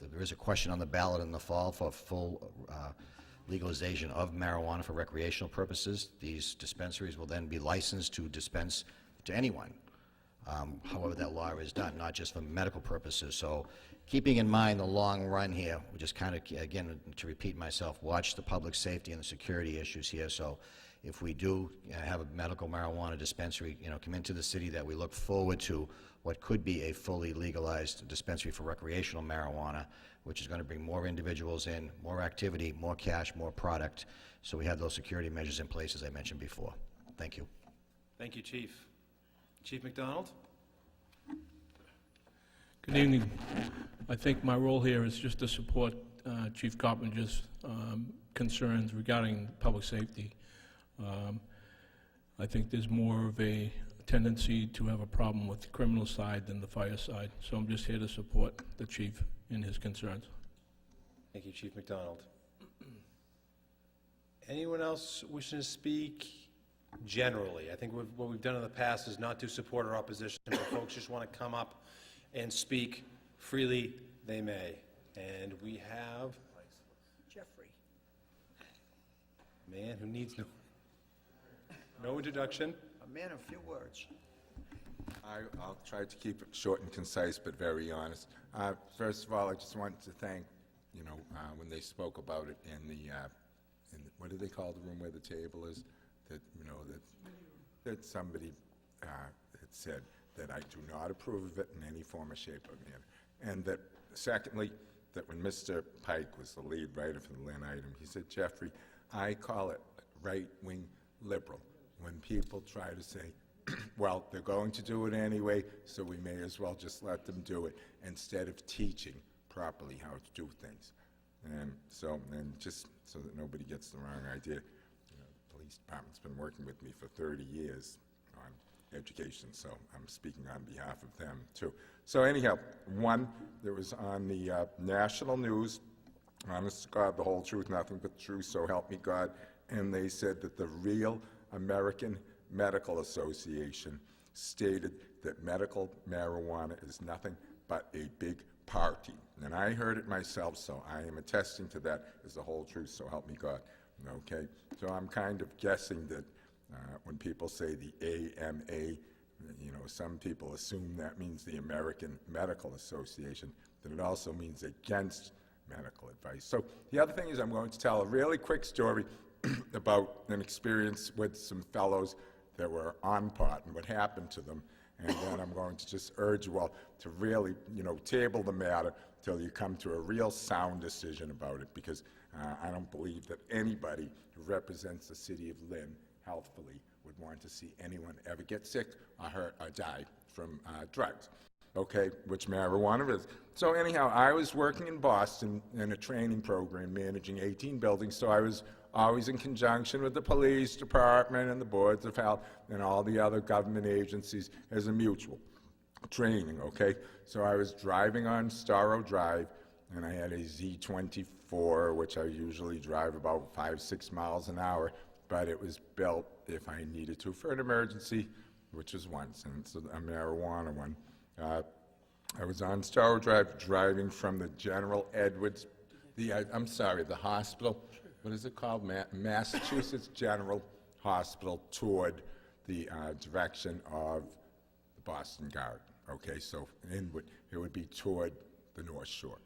there is a question on the ballot in the fall for full legalization of marijuana for recreational purposes, these dispensaries will then be licensed to dispense to anyone, however that law is done, not just for medical purposes. So keeping in mind the long run here, we just kind of, again, to repeat myself, watch the public safety and the security issues here. So if we do have a medical marijuana dispensary, come into the city, that we look forward to what could be a fully legalized dispensary for recreational marijuana, which is going to bring more individuals in, more activity, more cash, more product. So we have those security measures in place, as I mentioned before. Thank you. Thank you, Chief. Chief McDonald? Good evening. I think my role here is just to support Chief Coppinger's concerns regarding public safety. I think there's more of a tendency to have a problem with the criminal side than the fire side, so I'm just here to support the chief in his concerns. Thank you, Chief McDonald. Anyone else wishing to speak generally? I think what we've done in the past is not to support or opposition, but folks just want to come up and speak freely, they may. And we have Jeffrey. a man who needs no introduction. A man of few words. I'll try to keep it short and concise, but very honest. First of all, I just wanted to thank, when they spoke about it in the, what do they call the room where the table is? That, that somebody had said that I do not approve of it in any form or shape or manner. And that, secondly, that when Mr. Pike was the lead writer for the Lynn item, he said, Jeffrey, I call it right-wing liberal. When people try to say, well, they're going to do it anyway, so we may as well just let them do it, instead of teaching properly how to do things. And just so that nobody gets the wrong idea, the police department's been working with me for 30 years on education, so I'm speaking on behalf of them, too. So anyhow, one, there was on the national news, honest to God, the whole truth, nothing but the truth, so help me God, and they said that the real American Medical Association stated that medical marijuana is nothing but a big party. And I heard it myself, so I am attesting to that as the whole truth, so help me God. Okay? So I'm kind of guessing that when people say the AMA, some people assume that means the American Medical Association, that it also means against medical advice. So the other thing is I'm going to tell a really quick story about an experience with some fellows that were on pot and what happened to them, and then I'm going to just urge you all to really, table the matter till you come to a real sound decision about it, because I don't believe that anybody who represents the city of Lynn healthfully would want to see anyone ever get sick or hurt or die from drugs, okay, which marijuana is. So anyhow, I was working in Boston in a training program managing 18 buildings, so I was always in conjunction with the police department and the boards of health and all the other government agencies as a mutual training, okay? So I was driving on Starrow Drive, and I had a Z24, which I usually drive about 5-6 miles an hour, but it was built if I needed to for an emergency, which was once, and it's a marijuana one. I was on Starrow Drive driving from the General Edwards, the hospital, what is it called? Massachusetts General Hospital, toward the direction of the Boston Garden. Okay, so it would be toward the North Shore.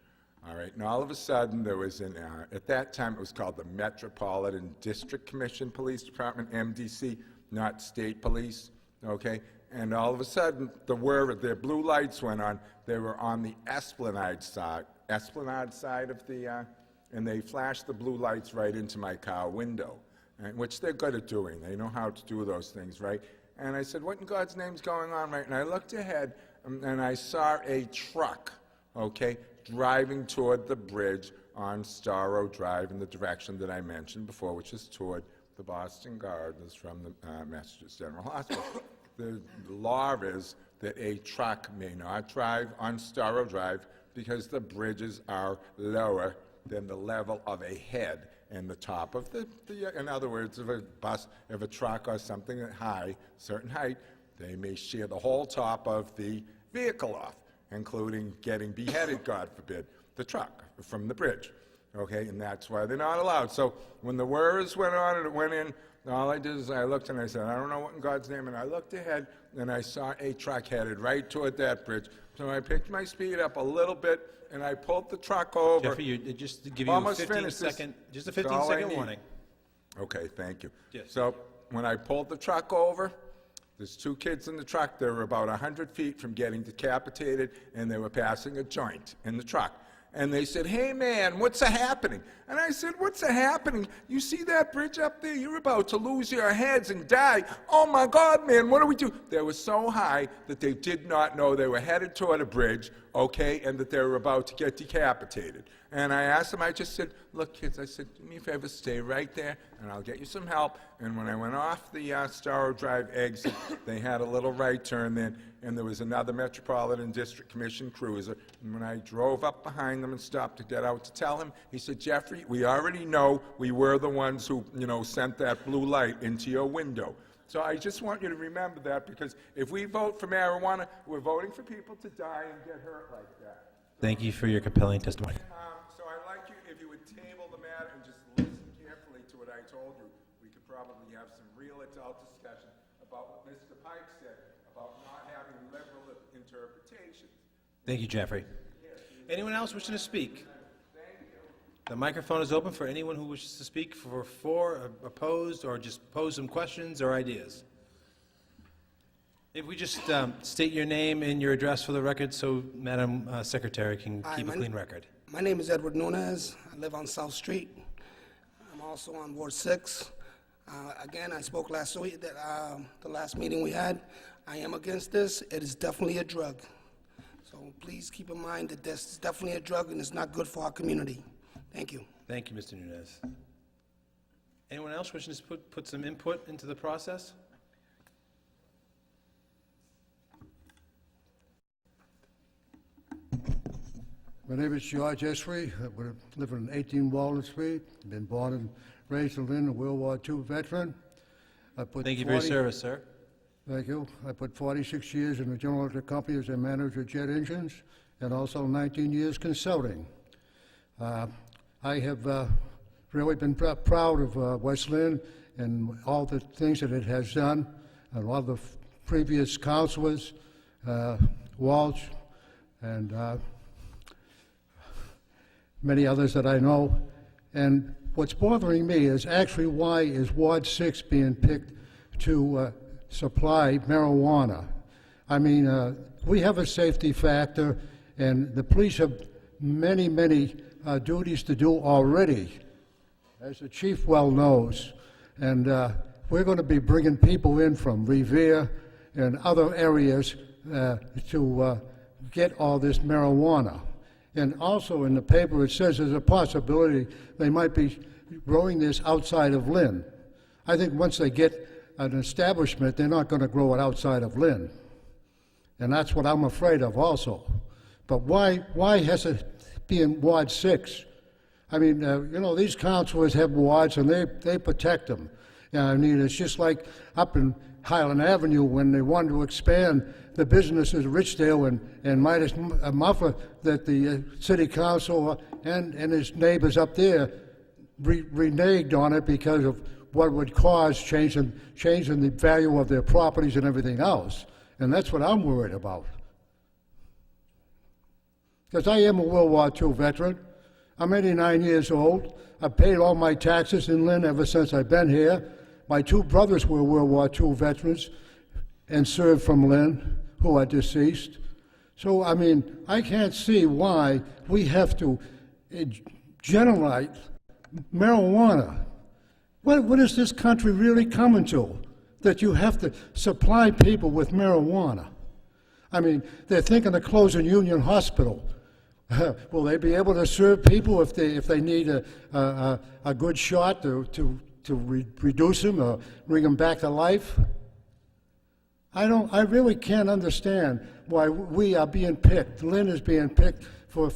All right, and all of a sudden there was at that time it was called the Metropolitan District Commission Police Department, MDC, not state police, okay? And all of a sudden their blue lights went on. They were on the Esplanade side of the, and they flashed the blue lights right into my car window, which they're good at doing. They know how to do those things, right? And I said, what in God's name's going on, right? And I looked ahead, and I saw a truck, okay, driving toward the bridge on Starrow Drive in the direction that I mentioned before, which is toward the Boston Gardens from the Massachusetts General Hospital. The law is that a truck may not drive on Starrow Drive because the bridges are lower than the level of a head and the top of in other words, if a bus, if a truck or something high, certain height, they may shear the whole top of the vehicle off, including getting beheaded, God forbid, the truck from the bridge, okay? And that's why they're not allowed. So when the words went on and it went in, all I did is I looked and I said, I don't know what in God's name, and I looked ahead and I saw a truck headed right toward that bridge. So I picked my speed up a little bit and I pulled the truck over. Jeffrey, just to give you a 15-second warning. Okay, thank you. Yes. So when I pulled the truck over, there's two kids in the truck. They were about 100 feet from getting decapitated, and they were passing a joint in the truck. And they said, hey, man, what's happening? And I said, what's happening? You see that bridge up there? You're about to lose your heads and die. Oh, my God, man, what do we do? They were so high that they did not know they were headed toward a bridge, okay, and that they were about to get decapitated. And I asked them, I just said, look, kids, I said, do me a favor, stay right there, and I'll get you some help. And when I went off the Starrow Drive exit, they had a little right turn then, and there was another Metropolitan District Commission cruiser. And when I drove up behind them and stopped to get out to tell him, he said, Jeffrey, we already know we were the ones who, sent that blue light into your window. So I just want you to remember that, because if we vote for marijuana, we're voting for people to die and get hurt like that. Thank you for your compelling testimony. So I'd like you, if you would table the matter and just listen carefully to what I told you, we could probably have some real adult discussion about what Mr. Pike said about not having liberal interpretations. Thank you, Jeffrey. Anyone else wishing to speak? The microphone is open for anyone who wishes to speak for, opposed, or just pose some questions or ideas. If we just state your name and your address for the record so Madam Secretary can keep a clean record. My name is Edward Nunez. I live on South Street. I'm also on Ward 6. Again, I spoke last week, that the last meeting we had. I am against this. It is definitely a drug. So please keep in mind that this is definitely a drug and it's not good for our community. Thank you. Thank you, Mr. Nunez. Anyone else wishing to put some input into the process? My name is George Esri. I live on 18 Walnut Street. Been born and raised in Lynn, a World War II veteran. Thank you for your service, sir. Thank you. I put 46 years in the General Electric Company as a manager of jet engines, and also 19 years consulting. I have really been proud of West Lynn and all the things that it has done, and all the previous councilors, Walsh, and many others that I know. And what's bothering me is actually why is Ward 6 being picked to supply marijuana? I mean, we have a safety factor, and the police have many, many duties to do already, as the chief well knows. And we're going to be bringing people in from Revere and other areas to get all this marijuana. And also in the paper it says there's a possibility they might be growing this outside of Lynn. I think once they get an establishment, they're not going to grow it outside of Lynn. And that's what I'm afraid of also. But why has it been Ward 6? I mean, you know, these councilors have wards and they protect them. I mean, it's just like up in Highland Avenue when they wanted to expand the businesses, Richdale and Midas Muffer, that the city council and his neighbors up there reneged on it because of what would cause changing the value of their properties and everything else. And that's what I'm worried about. Because I am a World War II veteran. I'm 89 years old. I've paid all my taxes in Lynn ever since I've been here. My two brothers were World War II veterans and served from Lynn, who are deceased. So, I mean, I can't see why we have to generate marijuana. What is this country really coming to, that you have to supply people with marijuana? I mean, they're thinking of closing Union Hospital. Will they be able to serve people if they need a good shot to reduce them or bring them back to life? I really can't understand why we are being picked. Lynn is being picked for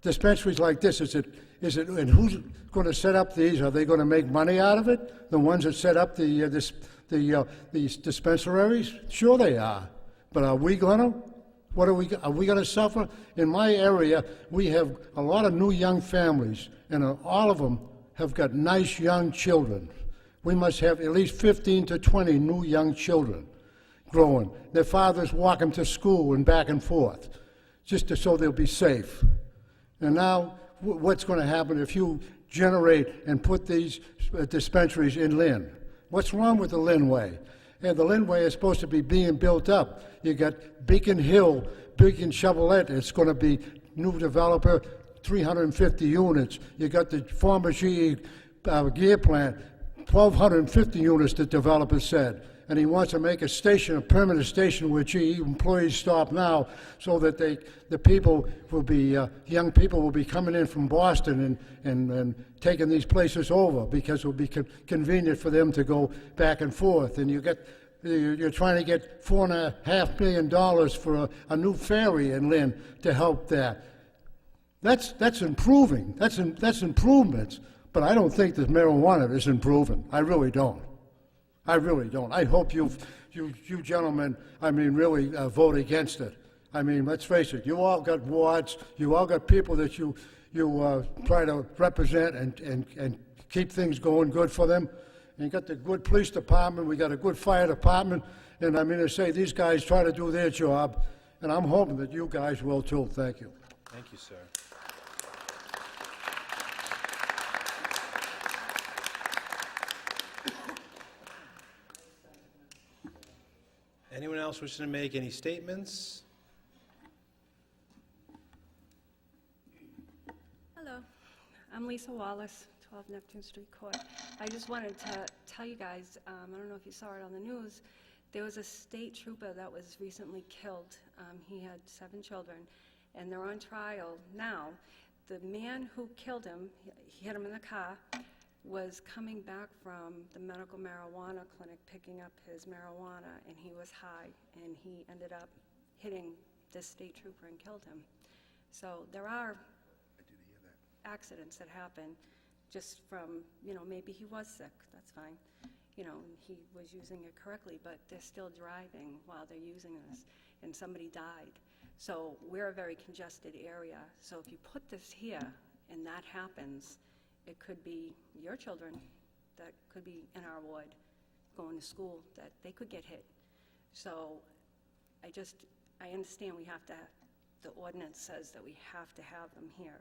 dispensaries like this. Is it? And who's going to set up these? Are they going to make money out of it? The ones that set up these dispensaries? Sure they are. But are we going to? Are we going to suffer? In my area, we have a lot of new young families, and all of them have got nice young children. We must have at least 15 to 20 new young children growing. Their fathers walk them to school and back and forth, just so they'll be safe. And now, what's going to happen if you generate and put these dispensaries in Lynn? What's wrong with the Lynn Way? And the Lynn Way is supposed to be being built up. You got Beacon Hill, Beacon Chevrolet, it's going to be new developer, 350 units. You got the former GE gear plant, 1,250 units, the developer said. And he wants to make a station, a permanent station where GE employees stop now, so that the people will be, young people will be coming in from Boston and taking these places over, because it will be convenient for them to go back and forth. And you're trying to get $4.5 million for a new ferry in Lynn to help that. That's improving. That's improvements. But I don't think that marijuana is improving. I really don't. I really don't. I hope you gentlemen, I mean, really vote against it. I mean, let's face it, you all got wards, you all got people that you try to represent and keep things going good for them. And you got the good police department, we got a good fire department, and I mean to say, these guys try to do their job, and I'm hoping that you guys will too. Thank you. Thank you, sir. Anyone else wishing to make any statements? Hello, I'm Lisa Wallace, 12 Neptune Street Court. I just wanted to tell you guys, I don't know if you saw it on the news, there was a state trooper that was recently killed. He had 7 children, and they're on trial now. The man who killed him, he hit him in the car, was coming back from the medical marijuana clinic picking up his marijuana, and he was high, and he ended up hitting this state trooper and killed him. So there are accidents that happen just from, maybe he was sick, that's fine. He was using it correctly, but they're still driving while they're using this, and somebody died. So we're a very congested area, so if you put this here and that happens, it could be your children that could be in our ward going to school, that they could get hit. So I understand the ordinance says that we have to have them here,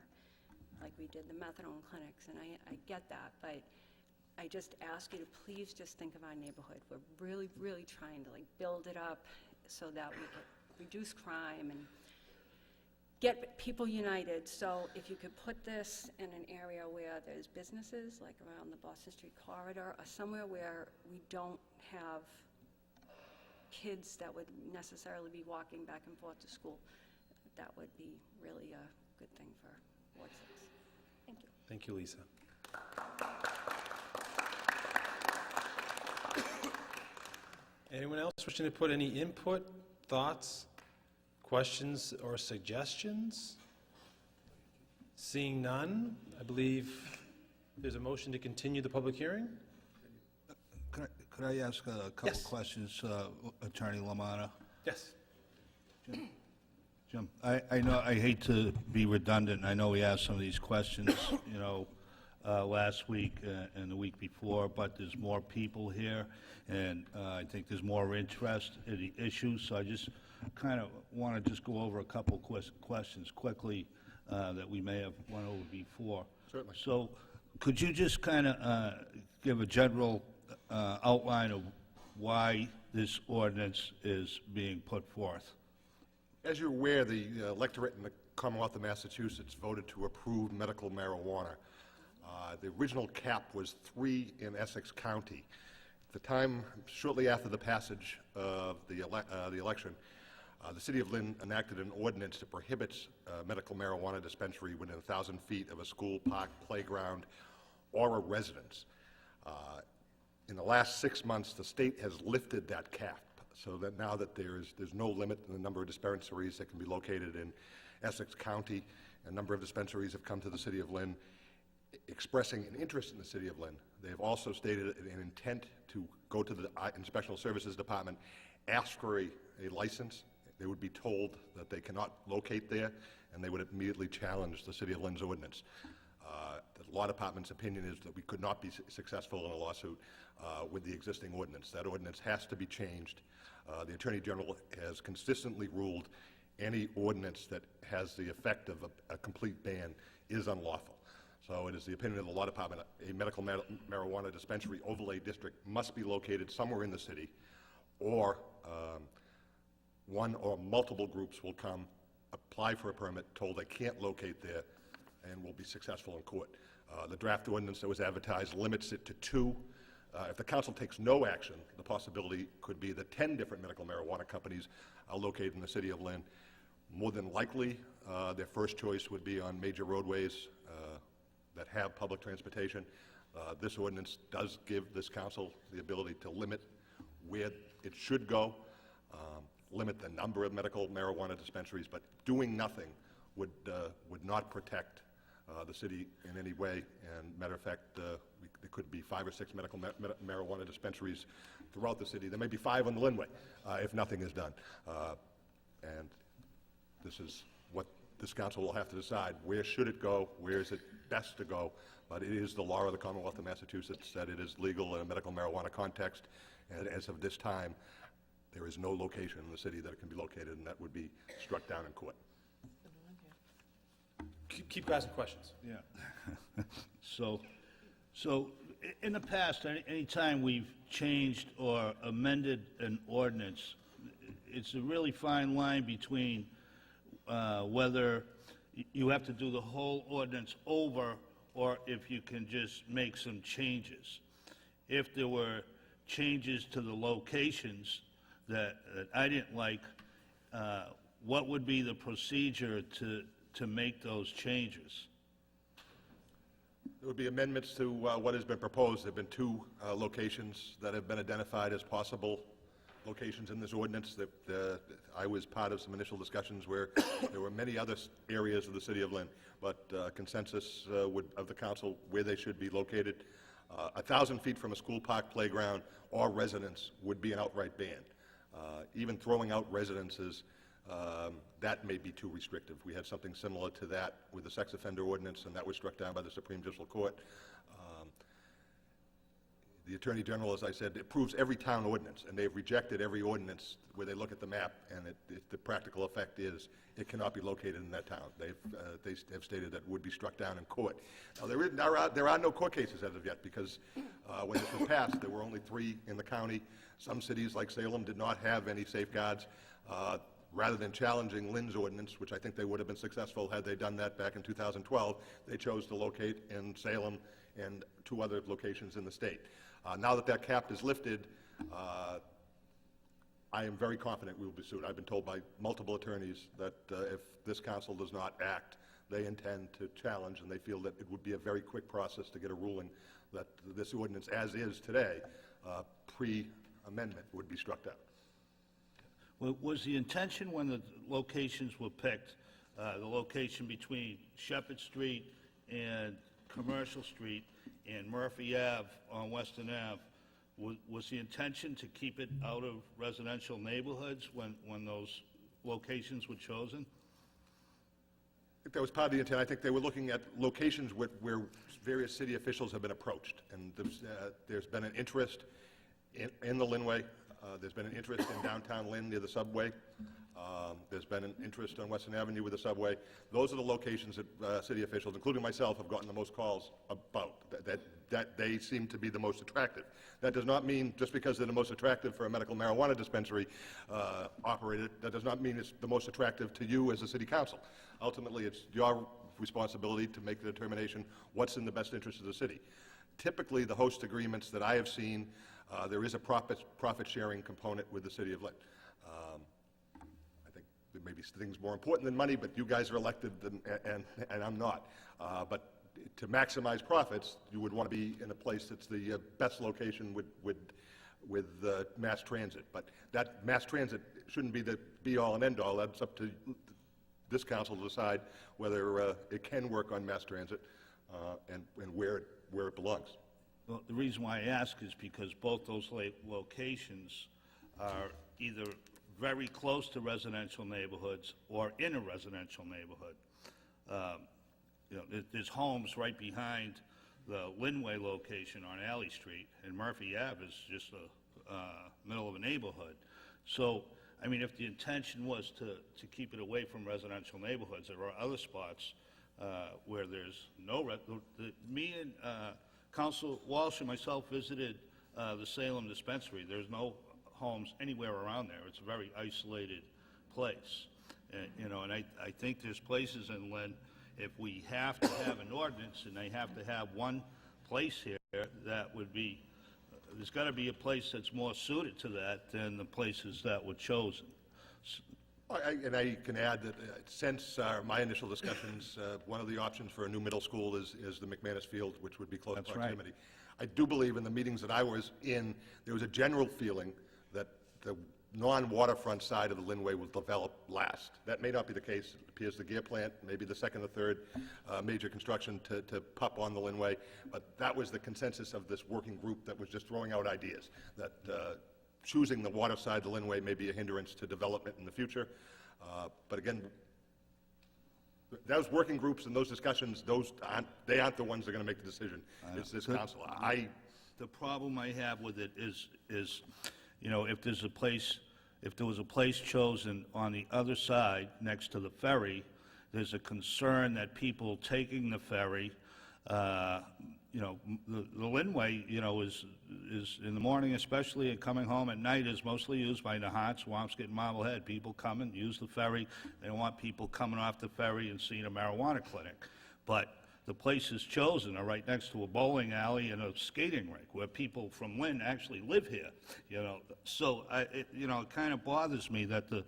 like we did the methadone clinics, and I get that, but I just ask you to please just think of our neighborhood. We're really, really trying to build it up so that we can reduce crime and get people united. So if you could put this in an area where there's businesses, like around the Boston Street corridor, or somewhere where we don't have kids that would necessarily be walking back and forth to school, that would be really a good thing for Ward 6. Thank you. Thank you, Lisa. Anyone else wishing to put any input, thoughts, questions, or suggestions? Seeing none, I believe there's a motion to continue the public hearing. Could I ask a couple questions, Attorney LaManna? Yes. Jim, I know, I hate to be redundant, and I know we asked some of these questions, last week and the week before, but there's more people here, and I think there's more interest in the issue, so I just kind of want to just go over a couple questions quickly that we may have went over before. Certainly. So could you just kind of give a general outline of why this ordinance is being put forth? As you're aware, the electorate in the Commonwealth of Massachusetts voted to approve medical marijuana. The original cap was 3 in Essex County. At the time, shortly after the passage of the election, the City of Lynn enacted an ordinance that prohibits medical marijuana dispensary within 1,000 feet of a school, park, playground, or a residence. In the last 6 months, the state has lifted that cap, so that now that there's no limit in the number of dispensaries that can be located in Essex County. A number of dispensaries have come to the City of Lynn expressing an interest in the City of Lynn. They have also stated an intent to go to the Inspectional Services Department, ask for a license. They would be told that they cannot locate there, and they would immediately challenge the City of Lynn's ordinance. The Law Department's opinion is that we could not be successful in a lawsuit with the existing ordinance. That ordinance has to be changed. The Attorney General has consistently ruled any ordinance that has the effect of a complete ban is unlawful. So it is the opinion of the Law Department a medical marijuana dispensary overlay district must be located somewhere in the city, or one or multiple groups will come, apply for a permit, told they can't locate there, and will be successful in court. The draft ordinance that was advertised limits it to 2. If the council takes no action, the possibility could be that 10 different medical marijuana companies are located in the City of Lynn. More than likely, their first choice would be on major roadways that have public transportation. This ordinance does give this council the ability to limit where it should go, limit the number of medical marijuana dispensaries, but doing nothing would not protect the city in any way. And matter of fact, there could be 5 or 6 medical marijuana dispensaries throughout the city. There may be 5 on the Linway if nothing is done. And This is what this council will have to decide. Where should it go? Where is it best to go? But it is the law of the Commonwealth of Massachusetts that it is legal in a medical marijuana context, and as of this time, there is no location in the city that it can be located, and that would be struck down in court. Keep asking questions. Yeah. So in the past, anytime we've changed or amended an ordinance, it's a really fine line between whether you have to do the whole ordinance over or if you can just make some changes. If there were changes to the locations that I didn't like, what would be the procedure to make those changes? There would be amendments to what has been proposed. There have been two locations that have been identified as possible locations in this ordinance. That I was part of some initial discussions where there were many other areas of the city of Lynn, but consensus of the council where they should be located. 1,000 feet from a school, park, playground, or residence would be an outright ban. Even throwing out residences, that may be too restrictive. We had something similar to that with the sex offender ordinance, and that was struck down by the Supreme Judicial Court. The Attorney General, as I said, approves every town ordinance, and they've rejected every ordinance where they look at the map, and the practical effect is it cannot be located in that town. They have stated that it would be struck down in court. Now, there are no court cases as of yet, because when this was passed, there were only 3 in the county. Some cities, like Salem, did not have any safeguards. Rather than challenging Lynn's ordinance, which I think they would have been successful had they done that back in 2012, they chose to locate in Salem and 2 other locations in the state. Now that cap is lifted, I am very confident we will be sued. I've been told by multiple attorneys that if this council does not act, they intend to challenge, and they feel that it would be a very quick process to get a ruling that this ordinance, as is today, pre-amendment, would be struck down. Was the intention when the locations were picked, the location between Shepherd Street and Commercial Street and Murphy Ave on Western Ave, was the intention to keep it out of residential neighborhoods when those locations were chosen? I think that was part of the intent. I think they were looking at locations where various city officials have been approached, and there's been an interest in the Lynnway. There's been an interest in downtown Lynn near the subway. There's been an interest on Western Avenue with the subway. Those are the locations that city officials, including myself, have gotten the most calls about, that they seem to be the most attractive. That does not mean, just because they're the most attractive for a medical marijuana dispensary operator, that does not mean it's the most attractive to you as a city council. Ultimately, it's your responsibility to make the determination what's in the best interest of the city. Typically, the host agreements that I have seen, there is a profit-sharing component with the city of Lynn. I think there may be things more important than money, but you guys are elected, and I'm not. But to maximize profits, you would want to be in a place that's the best location with mass transit. But that mass transit shouldn't be the be-all and end-all. That's up to this council to decide whether it can work on mass transit and where it belongs. Well, the reason why I ask is because both those locations are either very close to residential neighborhoods or in a residential neighborhood. There's homes right behind the Lynnway location on Alley Street, and Murphy Ave is just the middle of a neighborhood. So, I mean, if the intention was to keep it away from residential neighborhoods, there are other spots where there's no... Me and Councilor Walsh and myself visited the Salem dispensary. There's no homes anywhere around there. It's a very isolated place. And I think there's places in Lynn, if we have to have an ordinance and they have to have one place here, that would be, there's got to be a place that's more suited to that than the places that were chosen. And I can add that since my initial discussions, one of the options for a new middle school is the McManus Field, which would be close proximity. Right. I do believe in the meetings that I was in, there was a general feeling that the non-waterfront side of the Lynnway will develop last. That may not be the case. It appears the gear plant, maybe the second or third major construction to pop on the Lynnway, but that was the consensus of this working group that was just throwing out ideas, that choosing the water side of the Lynnway may be a hindrance to development in the future. But again, Those working groups and those discussions, they aren't the ones that are going to make the decision. It's this council. The problem I have with it is, you know, if there was a place chosen on the other side next to the ferry, there's a concern that people taking the ferry, you know, the Linway, you know, is in the morning especially, and coming home at night is mostly used by Nahat, Swampscott, and Marblehead. People come and use the ferry. They don't want people coming off the ferry and seeing a marijuana clinic. But the places chosen are right next to a bowling alley and a skating rink where people from Lynn actually live here, you know. So, you know, it kind of bothers me that the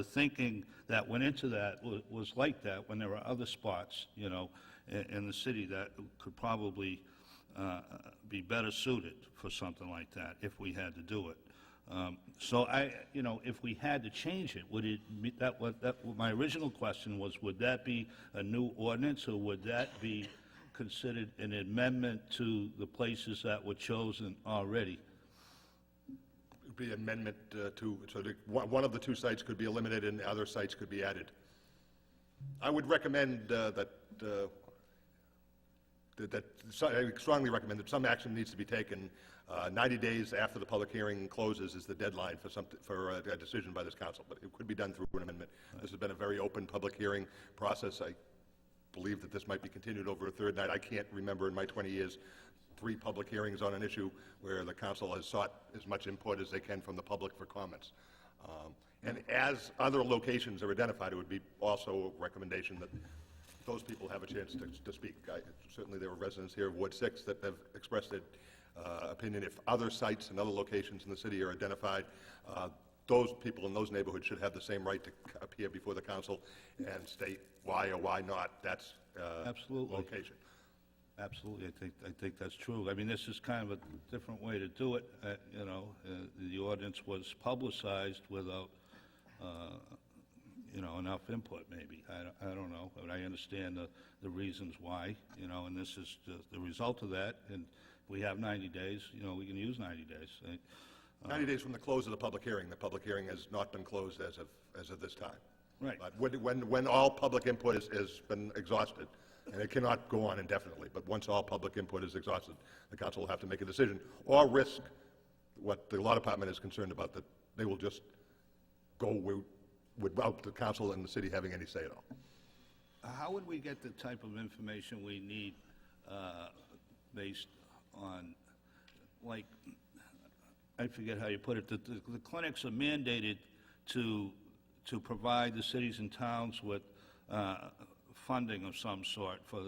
thinking that went into that was like that when there were other spots, you know, in the city that could probably be better suited for something like that if we had to do it. So you know, if we had to change it, would it be, my original question was, would that be a new ordinance, or would that be considered an amendment to the places that were chosen already? It would be an amendment so one of the two sites could be eliminated and the other sites could be added. I would recommend I strongly recommend that some action needs to be taken. 90 days after the public hearing closes is the deadline for a decision by this council, but it could be done through an amendment. This has been a very open public hearing process. I believe that this might be continued over a third night. I can't remember in my 20 years 3 public hearings on an issue where the council has sought as much input as they can from the public for comments. And as other locations are identified, it would be also a recommendation that those people have a chance to speak. Certainly there are residents here of Ward 6 that have expressed their opinion. If other sites and other locations in the city are identified, those people in those neighborhoods should have the same right to appear before the council and state why or why not that's Absolutely. location. Absolutely, I think that's true. I mean, this is kind of a different way to do it. You know, the ordinance was publicized without, you know, enough input, maybe. I don't know, but I understand the reasons why, you know, and this is the result of that. And we have 90 days, you know, we can use 90 days. 90 days from the close of the public hearing. The public hearing has not been closed as of this time. Right. But when all public input has been exhausted, and it cannot go on indefinitely, but once all public input is exhausted, the council will have to make a decision, or risk what the law department is concerned about, that they will just go without the council and the city having any say at all. How would we get the type of information we need based on, like, I forget how you put it, the clinics are mandated to provide the cities and towns with funding of some sort for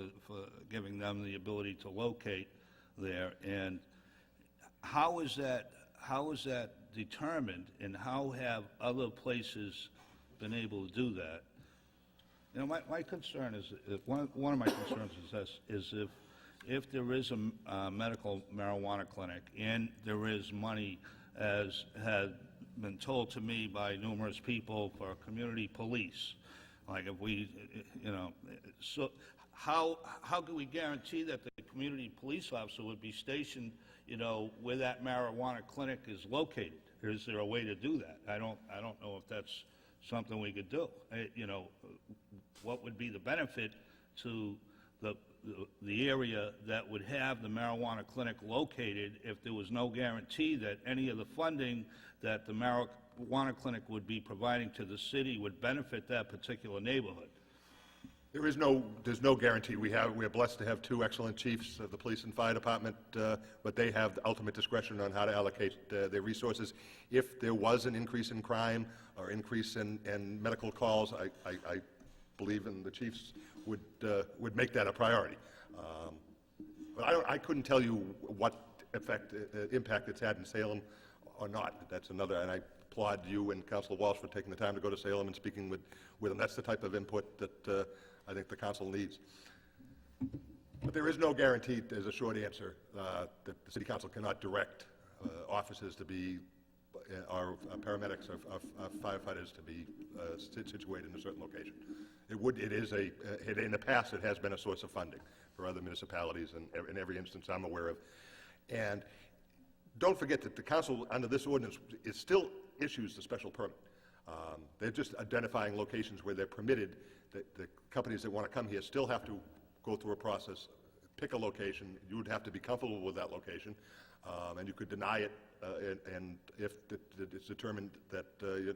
giving them the ability to locate there, and how is that determined, and how have other places been able to do that? You know, my concern is, one of my concerns is this, is if there is a medical marijuana clinic and there is money, as had been told to me by numerous people, for community police, like if we, you know, so how can we guarantee that the community police officer would be stationed, you know, where that marijuana clinic is located? Is there a way to do that? I don't know if that's something we could do. You know, what would be the benefit to the area that would have the marijuana clinic located if there was no guarantee that any of the funding that the marijuana clinic would be providing to the city would benefit that particular neighborhood? There's no guarantee. We're blessed to have 2 excellent chiefs of the police and fire department, but they have the ultimate discretion on how to allocate their resources. If there was an increase in crime or increase in medical calls, I believe in the chiefs would make that a priority. But I couldn't tell you what impact it's had in Salem or not. That's another, and I applaud you and Councilor Walsh for taking the time to go to Salem and speaking with them. That's the type of input that I think the council needs. But there is no guarantee, as a short answer, that the city council cannot direct officers to be, or paramedics or firefighters to be situated in a certain location. In the past, it has been a source of funding for other municipalities, and in every instance I'm aware of. And don't forget that the council, under this ordinance, it still issues the special permit. They're just identifying locations where they're permitted. The companies that want to come here still have to go through a process, pick a location. You would have to be comfortable with that location, and you could deny it, and if it's determined that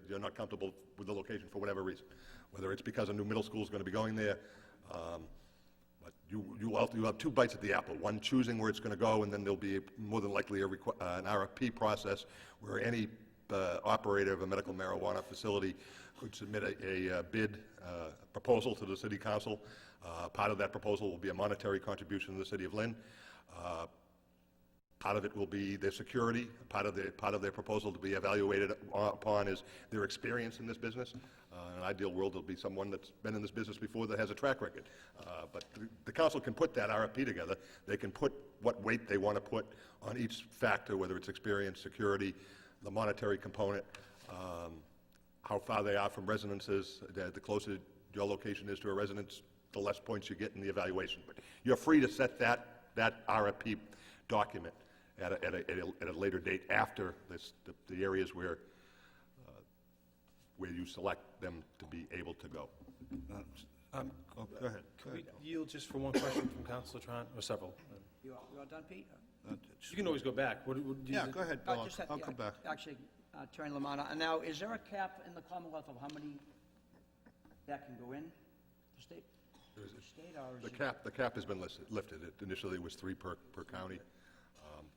you're not comfortable with the location for whatever reason, whether it's because a new middle school is going to be going there, but you have two bites at the apple, one choosing where it's going to go, and then there'll be more than likely an RFP process where any operator of a medical marijuana facility could submit a bid proposal to the City Council. Part of that proposal will be a monetary contribution to the City of Lynn. Part of it will be their security. Part of their proposal to be evaluated upon is their experience in this business. In an ideal world, there'll be someone that's been in this business before that has a track record. But the council can put that RFP together. They can put what weight they want to put on each factor, whether it's experience, security, the monetary component, how far they are from residences. The closer your location is to a residence, the less points you get in the evaluation. But you're free to set that RFP document at a later date after the areas where you select them to be able to go. Go ahead. Could we yield just for one question from Councilor Tron, or several? You all done, Pete? You can always go back. What do you Yeah, think? go ahead, Bill. Just I'll come back. Actually, Attorney LaManna, and now, is there a cap in the Commonwealth of how many that can go in the state? State, or is The cap has been lifted. It initially was 3 per county.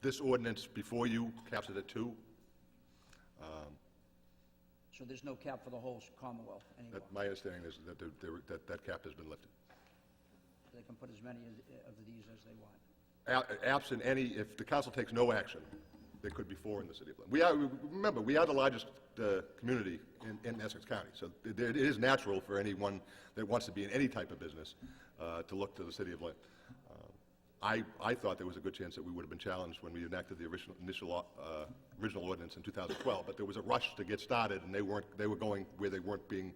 This ordinance before you caps it at 2. So there's no cap for the whole Commonwealth anymore? My understanding is that cap has been lifted. They can put as many of these as they want? Absent any, if the council takes no action, there could be 4 in the city of Lynn. Remember, we are the largest community in Essex County, so it is natural for anyone that wants to be in any type of business to look to the city of Lynn. I thought there was a good chance that we would have been challenged when we enacted the original ordinance in 2012, but there was a rush to get started, and they were going where they weren't being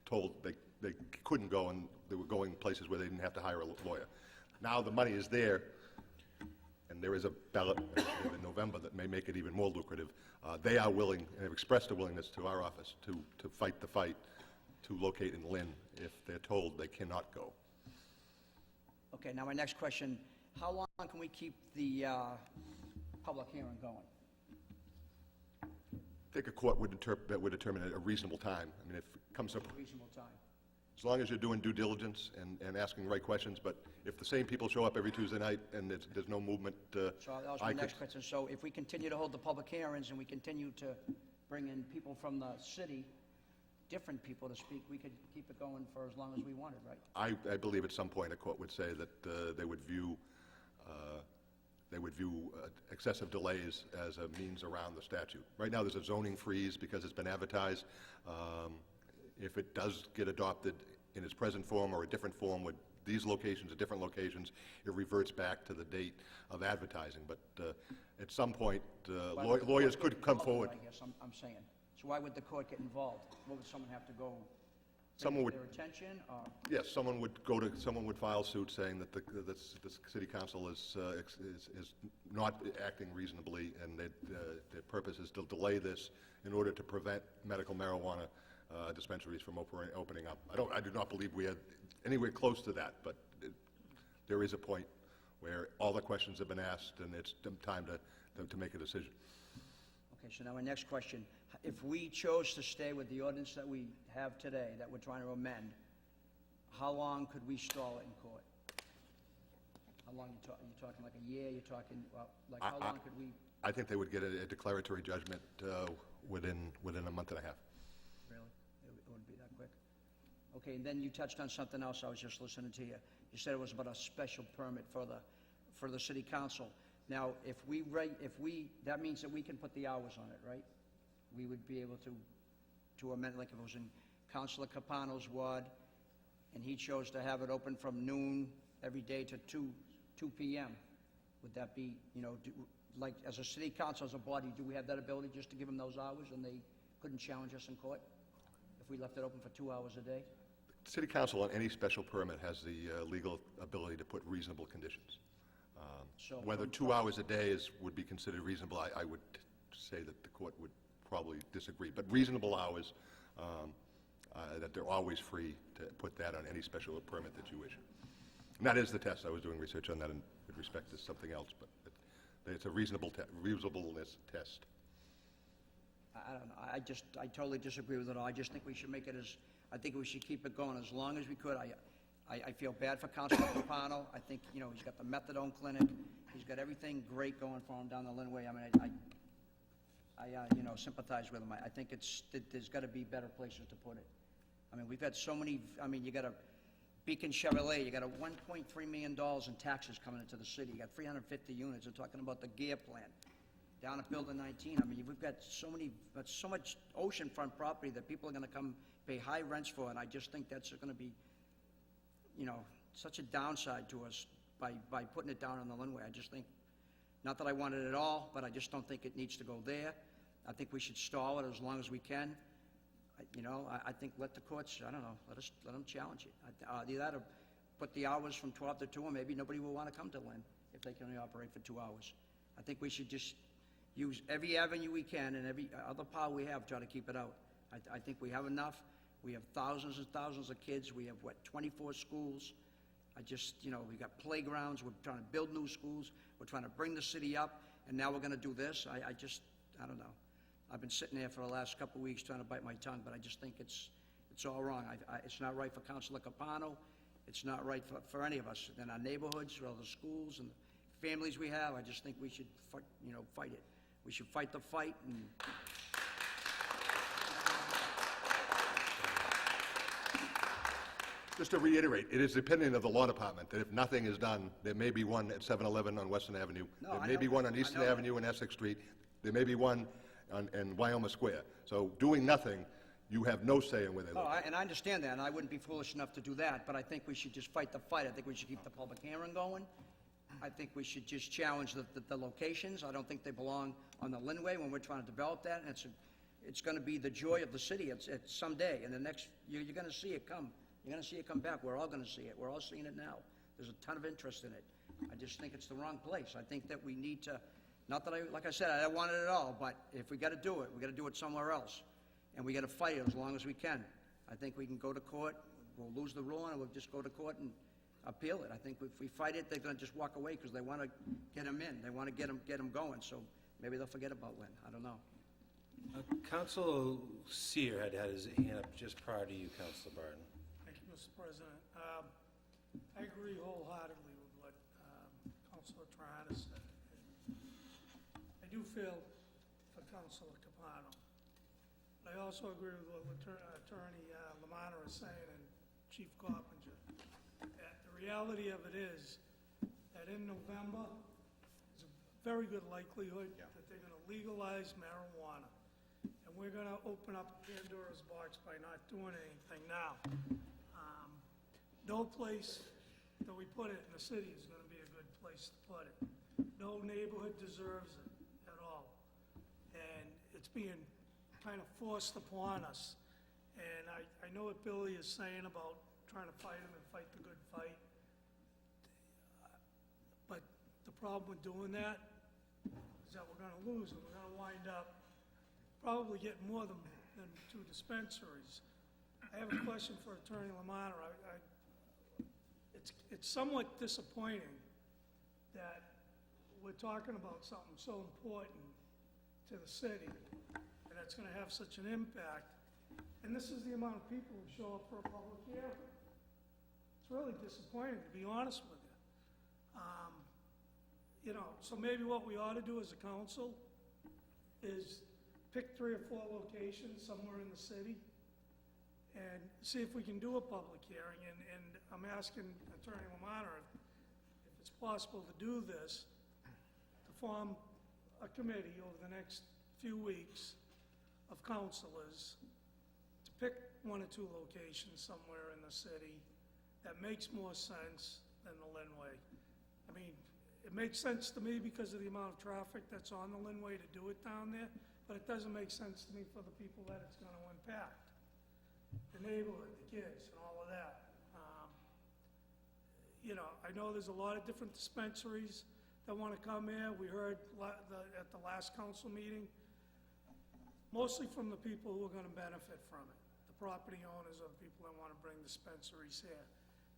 told they couldn't go, and they were going places where they didn't have to hire a lawyer. Now the money is there, and there is a ballot in November that may make it even more lucrative. They are willing, and have expressed a willingness to our office to fight the fight to locate in Lynn if they're told they cannot go. Okay, now my next question, how long can we keep the public hearing going? I think a court would determine a reasonable time. I mean, if it comes up, Reasonable time. as long as you're doing due diligence and asking the right questions, but if the same people show up every Tuesday night and there's no movement, So that was my next question. So if we continue to hold the public hearings and we continue to bring in people from the city, different people to speak, we could keep it going for as long as we wanted, right? I believe at some point a court would say that they would view excessive delays as a means around the statute. Right now, there's a zoning freeze because it's been advertised. If it does get adopted in its present form or a different form with these locations or different locations, it reverts back to the date of advertising. But at some point, lawyers could come forward. I guess I'm saying. So why would the court get involved? What would someone have to go? Someone would. Their attention, or? Yes, someone would file suit saying that the city council is not acting reasonably, and their purpose is to delay this in order to prevent medical marijuana dispensaries from opening up. I do not believe we are anywhere close to that, but there is a point where all the questions have been asked, and it's time to make a decision. Okay, so now my next question. If we chose to stay with the ordinance that we have today, that we're trying to amend, how long could we stall it in court? How long you talking like a year? You're talking, well, like how long could we? I think they would get a declaratory judgment within a month and a half. Really? It wouldn't be that quick? Okay, and then you touched on something else. I was just listening to you. You said it was about a special permit for the city council. Now, that means that we can put the hours on it, right? We would be able to amend, like if it was in Councilor Capano's ward, and he chose to have it open from noon every day to 2 p.m. Would that be, like as a city council, as a body, do we have that ability just to give them those hours and they couldn't challenge us in court if we left it open for 2 hours a day? City council on any special permit has the legal ability to put reasonable conditions. Whether 2 hours a day would be considered reasonable, I would say that the court would probably disagree. But reasonable hours that they're always free to put that on any special permit that you issue. And that is the test. I was doing research on that in with respect to something else, but it's a reasonableness test. I don't know, I totally disagree with it all. I just think we should make it I think we should keep it going as long as we could. I feel bad for Councilor Capano. I think, he's got the methadone clinic. He's got everything great going for him down the Linway. I mean, I sympathize with him. I think there's got to be better places to put it. I mean, we've got so many, you got a Beacon Chevrolet, you got a $1.3 million in taxes coming into the city. You got 350 units. They're talking about the gear plant down at Building 19. I mean, we've got so much oceanfront property that people are going to come pay high rents for, and I just think that's going to be, such a downside to us by putting it down on the Linway. I just think, not that I want it at all, but I just don't think it needs to go there. I think we should stall it as long as we can. I think let the courts, I don't know, let them challenge it. Either that or put the hours from 12 to 2, or maybe nobody will want to come to Lynn if they can only operate for 2 hours. I think we should just use every avenue we can and every other power we have, try to keep it out. I think we have enough. We have thousands and thousands of kids. We have, 24 schools. We got playgrounds. We're trying to build new schools. We're trying to bring the city up, and now we're going to do this. I don't know. I've been sitting there for the last couple of weeks trying to bite my tongue, but I just think it's all wrong. It's not right for Councilor Capano. It's not right for any of us in our neighborhoods or the schools and the families we have. I just think we should fight it. We should fight the fight. And Just to reiterate, it is the opinion of the law department that if nothing is done, there may be one at 711 on Western Avenue. There may be one on Eastern Avenue and Essex Street. There may be one in Wyoma Square. So doing nothing, you have no say in where they live. and I understand that, and I wouldn't be foolish enough to do that, but I think we should just fight the fight. I think we should keep the public hearing going. I think we should just challenge the locations. I don't think they belong on the Linway when we're trying to develop that, and it's going to be the joy of the city. It's someday, and the next, you're going to see it come. You're going to see it come back. We're all going to see it. We're all seeing it now. There's a ton of interest in it. I just think it's the wrong place. I think that we need to, not that like I said, I don't want it at all, but if we got to do it, we got to do it somewhere else. And we got to fight it as long as we can. I think we can go to court. We'll lose the ruling, and we'll just go to court and appeal it. I think if we fight it, they're going to just walk away because they want to get them in. They want to get them going. So maybe they'll forget about Lynn. I don't know. Councilor Seer had his hand up just prior to you, Councilor Barton. Thank you, Mr. President. I agree wholeheartedly with what Councilor Trahana said. I do feel for Councilor Capano. I also agree with what Attorney LaManna is saying and Chief Coppinger. The reality of it is that in November, there's a very good likelihood that they're going to legalize marijuana. And we're going to open up Pandora's box by not doing anything now. No place that we put it in the city is going to be a good place to put it. No neighborhood deserves it at all. And it's being kind of forced upon us. And I know what Billy is saying about trying to fight him and fight the good fight. But the problem with doing that is that we're going to lose and we're going to wind up probably getting more than 2 dispensaries. I have a question for Attorney LaManna. It's somewhat disappointing that we're talking about something so important to the city, and it's going to have such an impact, and this is the amount of people who show up for a public hearing. It's really disappointing, to be honest with you. So maybe what we ought to do as a council is pick 3 or 4 locations somewhere in the city and see if we can do a public hearing. And I'm asking Attorney LaManna if it's possible to do this, to form a committee over the next few weeks of councilors to pick 1 or 2 locations somewhere in the city that makes more sense than the Linway. I mean, it makes sense to me because of the amount of traffic that's on the Linway to do it down there, but it doesn't make sense to me for the people that it's going to impact. The neighborhood, the kids, and all of that. I know there's a lot of different dispensaries that want to come here. We heard at the last council meeting, mostly from the people who are going to benefit from it. property owners or the people that want to bring dispensaries here.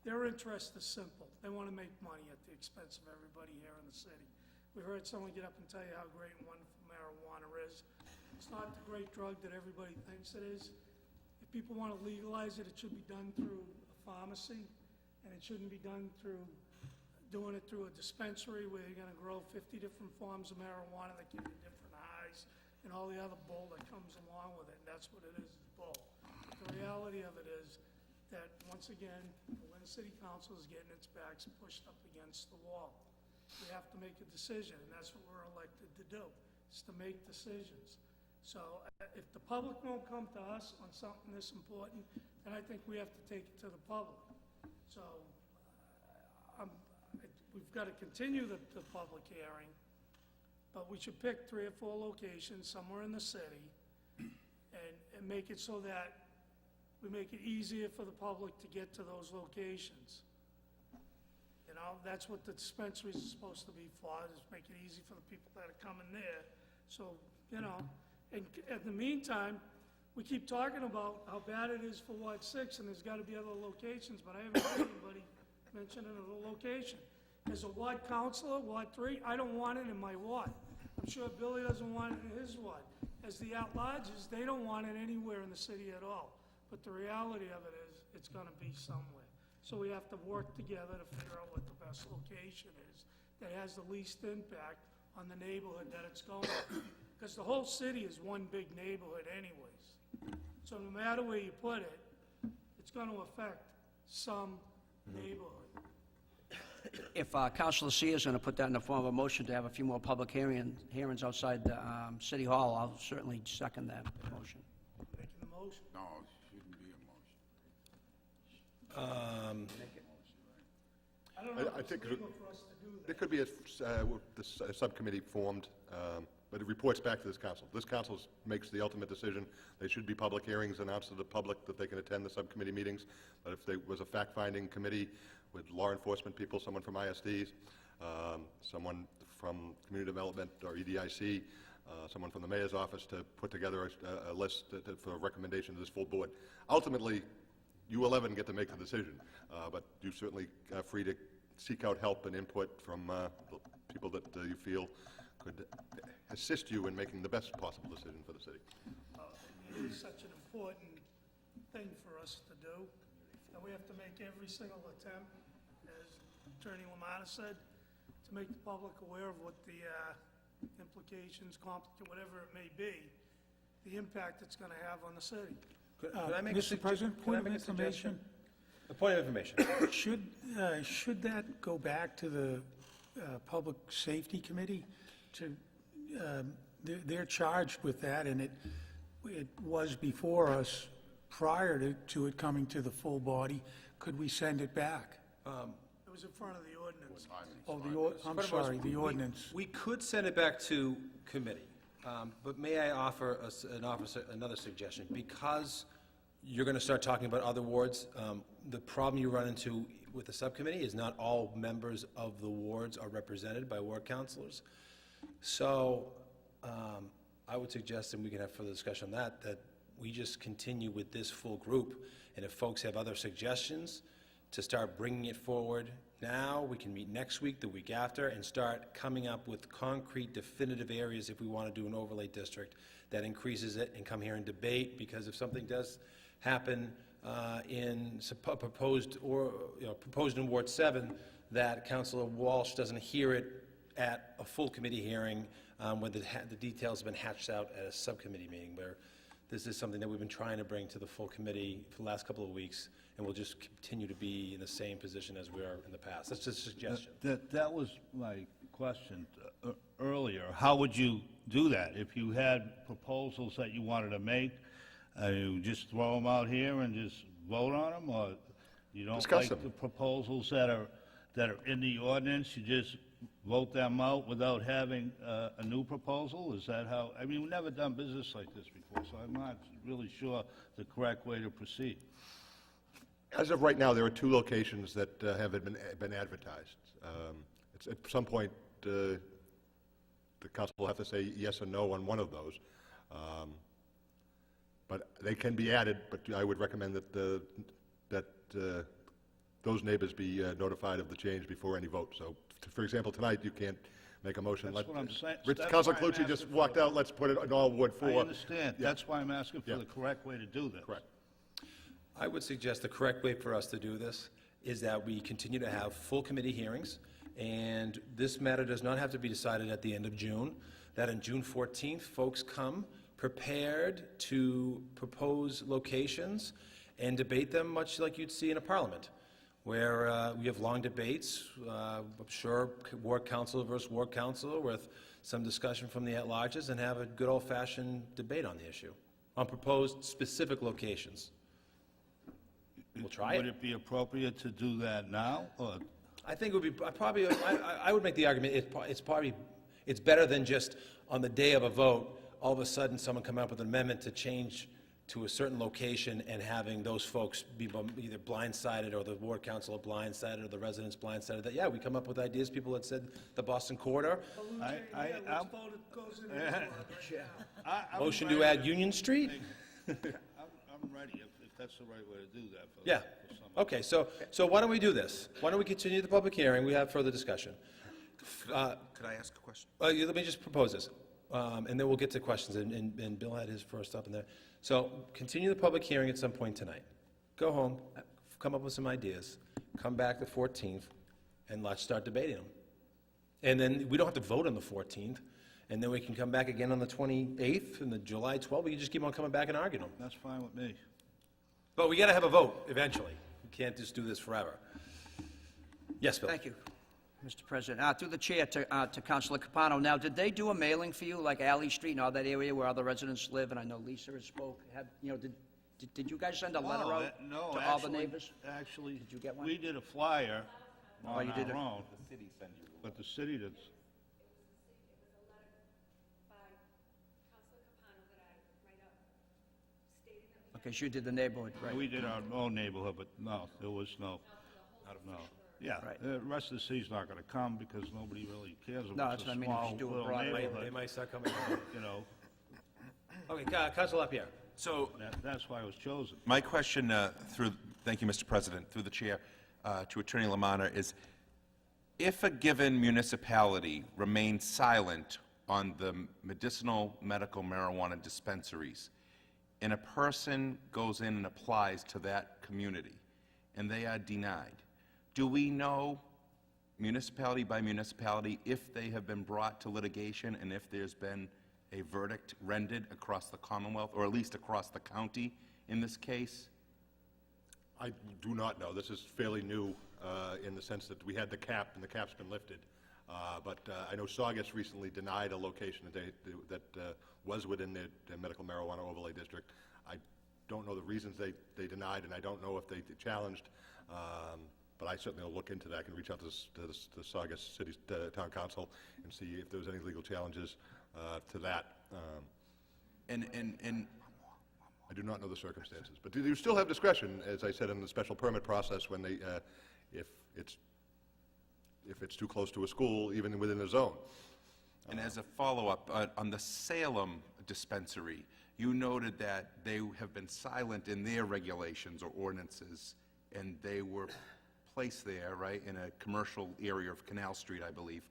Their interest is simple. They want to make money at the expense of everybody here in the city. We heard someone get up and tell you how great and wonderful marijuana is. It's not the great drug that everybody thinks it is. If people want to legalize it, it should be done through a pharmacy, and it shouldn't be done through doing it through a dispensary where you're going to grow 50 different forms of marijuana that give you different highs and all the other bull that comes along with it. And that's what it is bull. But the reality of it is that, once again, the Lynn City Council is getting its backs pushed up against the wall. We have to make a decision, and that's what we're elected to do, is to make decisions. So if the public won't come to us on something this important, then I think we have to take it to the public. So we've got to continue the public hearing, but we should pick 3 or 4 locations somewhere in the city and make it so that we make it easier for the public to get to those locations. You know, that's what the dispensaries are supposed to be for, is make it easy for the people that are coming there. So, you know, and in the meantime, we keep talking about how bad it is for Ward 6, and there's got to be other locations, but I haven't heard anybody mention another location. As a ward councilor, Ward 3, I don't want it in my ward. I'm sure Billy doesn't want it in his ward. As the at-larges, they don't want it anywhere in the city at all. But the reality of it is, it's going to be somewhere. So we have to work together to figure out what the best location is that has the least impact on the neighborhood that it's going to. Because the whole city is one big neighborhood anyways. So no matter where you put it, it's going to affect some neighborhood. If Councilor Seer is going to put that in the form of a motion to have a few more public hearings outside the City Hall, I'll certainly second that motion. Making the motion. No, it shouldn't be a motion. I don't know I if think it's legal for us to do that. there could be a subcommittee formed, but it reports back to this council. This council makes the ultimate decision. There should be public hearings announced to the public that they can attend the subcommittee meetings. But if there was a fact-finding committee with law enforcement people, someone from ISDs, someone from Community Development or EDIC, someone from the mayor's office to put together a list for a recommendation to this full board. Ultimately, you 11 get to make the decision, but you're certainly free to seek out help and input from the people that you feel could assist you in making the best possible decision for the city. It is such an important thing for us to do, and we have to make every single attempt, as Attorney LaManna said, to make the public aware of what the implications, whatever it may be, the impact it's going to have on the city. Could I make Mr. President, point of information. A point of information. Should that go back to the Public Safety Committee? They're charged with that, and it was before us prior to it coming to the full body. Could we send it back? It was in front of the ordinance. Oh, I'm sorry, the ordinance. We could send it back to committee, but may I offer another suggestion? Because you're going to start talking about other wards, the problem you run into with the subcommittee is not all members of the wards are represented by ward councilors. So I would suggest, and we can have further discussion on that we just continue with this full group, and if folks have other suggestions, to start bringing it forward now. We can meet next week, the week after, and start coming up with concrete, definitive areas if we want to do an overlay district that increases it, and come here and debate, because if something does happen proposed in Ward 7, that Councilor Walsh doesn't hear it at a full committee hearing when the details have been hatched out at a subcommittee meeting, where this is something that we've been trying to bring to the full committee for the last couple of weeks, and we'll just continue to be in the same position as we are in the past. That's just a suggestion. That was my question earlier. How would you do that? If you had proposals that you wanted to make, you just throw them out here and just vote on them, or you don't Discuss like them. the proposals that are in the ordinance, you just vote them out without having a new proposal? Is that how, I mean, we've never done business like this before, so I'm not really sure the correct way to proceed. As of right now, there are 2 locations that have been advertised. It's at some point, the council will have to say yes or no on one of those. But they can be added, but I would recommend that those neighbors be notified of the change before any vote. So, for example, tonight, you can't make a motion. That's what I'm saying. Councilor Calucci just walked out, let's put it in all Ward 4. I understand. That's why I'm asking for the correct way to do this. Correct. I would suggest the correct way for us to do this is that we continue to have full committee hearings, and this matter does not have to be decided at the end of June, that on June 14th, folks come prepared to propose locations and debate them much like you'd see in a parliament, where we have long debates, I'm sure ward council versus ward council, with some discussion from the at-larges, and have a good old-fashioned debate on the issue, on proposed specific locations. We'll try Would it. it be appropriate to do that now, or? I think it would be, I would make the argument, it's better than just on the day of a vote, all of a sudden someone come up with an amendment to change to a certain location and having those folks be either blindsided, or the ward council blindsided, or the residents blindsided, that, yeah, we come up with ideas, people that said the Boston corridor. Motion to add Union Street? I'm ready, if that's the right way to do that. Yeah. Okay, so why don't we do this? Why don't we continue the public hearing? We have further discussion. Could I ask a question? Let me just propose this, and then we'll get to questions, and Bill had his first up in there. So continue the public hearing at some point tonight. Go home, come up with some ideas, come back the 14th, and let's start debating them. And then we don't have to vote on the 14th, and then we can come back again on the 28th and the July 12th. We can just keep on coming back and arguing them. That's fine with me. But we got to have a vote eventually. We can't just do this forever. Yes, Bill? Thank you, Mr. President. Through the chair to Councilor Capano. Now, did they do a mailing for you, like Alley Street and all that area where other residents live? And I know Lisa has spoke. Did you guys send a letter out to all the neighbors? Actually, did you get one? We did a flyer on you did our it. own. But the city did. Okay, so you did the neighborhood, right? We did our own neighborhood, but no, there was no. Yeah, Right. the rest of the city's not gonna come because nobody really cares. No, It's that's a what I mean, if you small do a little broad- neighborhood, They might start coming. you know, Okay, Councilor LaPierre. So that's why I was chosen. my question thank you, Mr. President, through the chair, to Attorney LaManna is, if a given municipality remains silent on the medicinal medical marijuana dispensaries, and a person goes in and applies to that community, and they are denied, do we know, municipality by municipality, if they have been brought to litigation and if there's been a verdict rendered across the Commonwealth, or at least across the county in this case? I do not know. This is fairly new in the sense that we had the cap, and the cap's been lifted. But I know Saugus recently denied a location that was within their medical marijuana overlay district. I don't know the reasons they denied, and I don't know if they challenged, but I certainly will look into that. I can reach out to the Saugus City Town Council and see if there was any legal challenges to that. And I do not know the circumstances, but you still have discretion, as I said, in the special permit process when they, if it's too close to a school, even within a zone. And as a follow-up, on the Salem dispensary, you noted that they have been silent in their regulations or ordinances, and they were placed there, right, in a commercial area of Canal Street, I believe.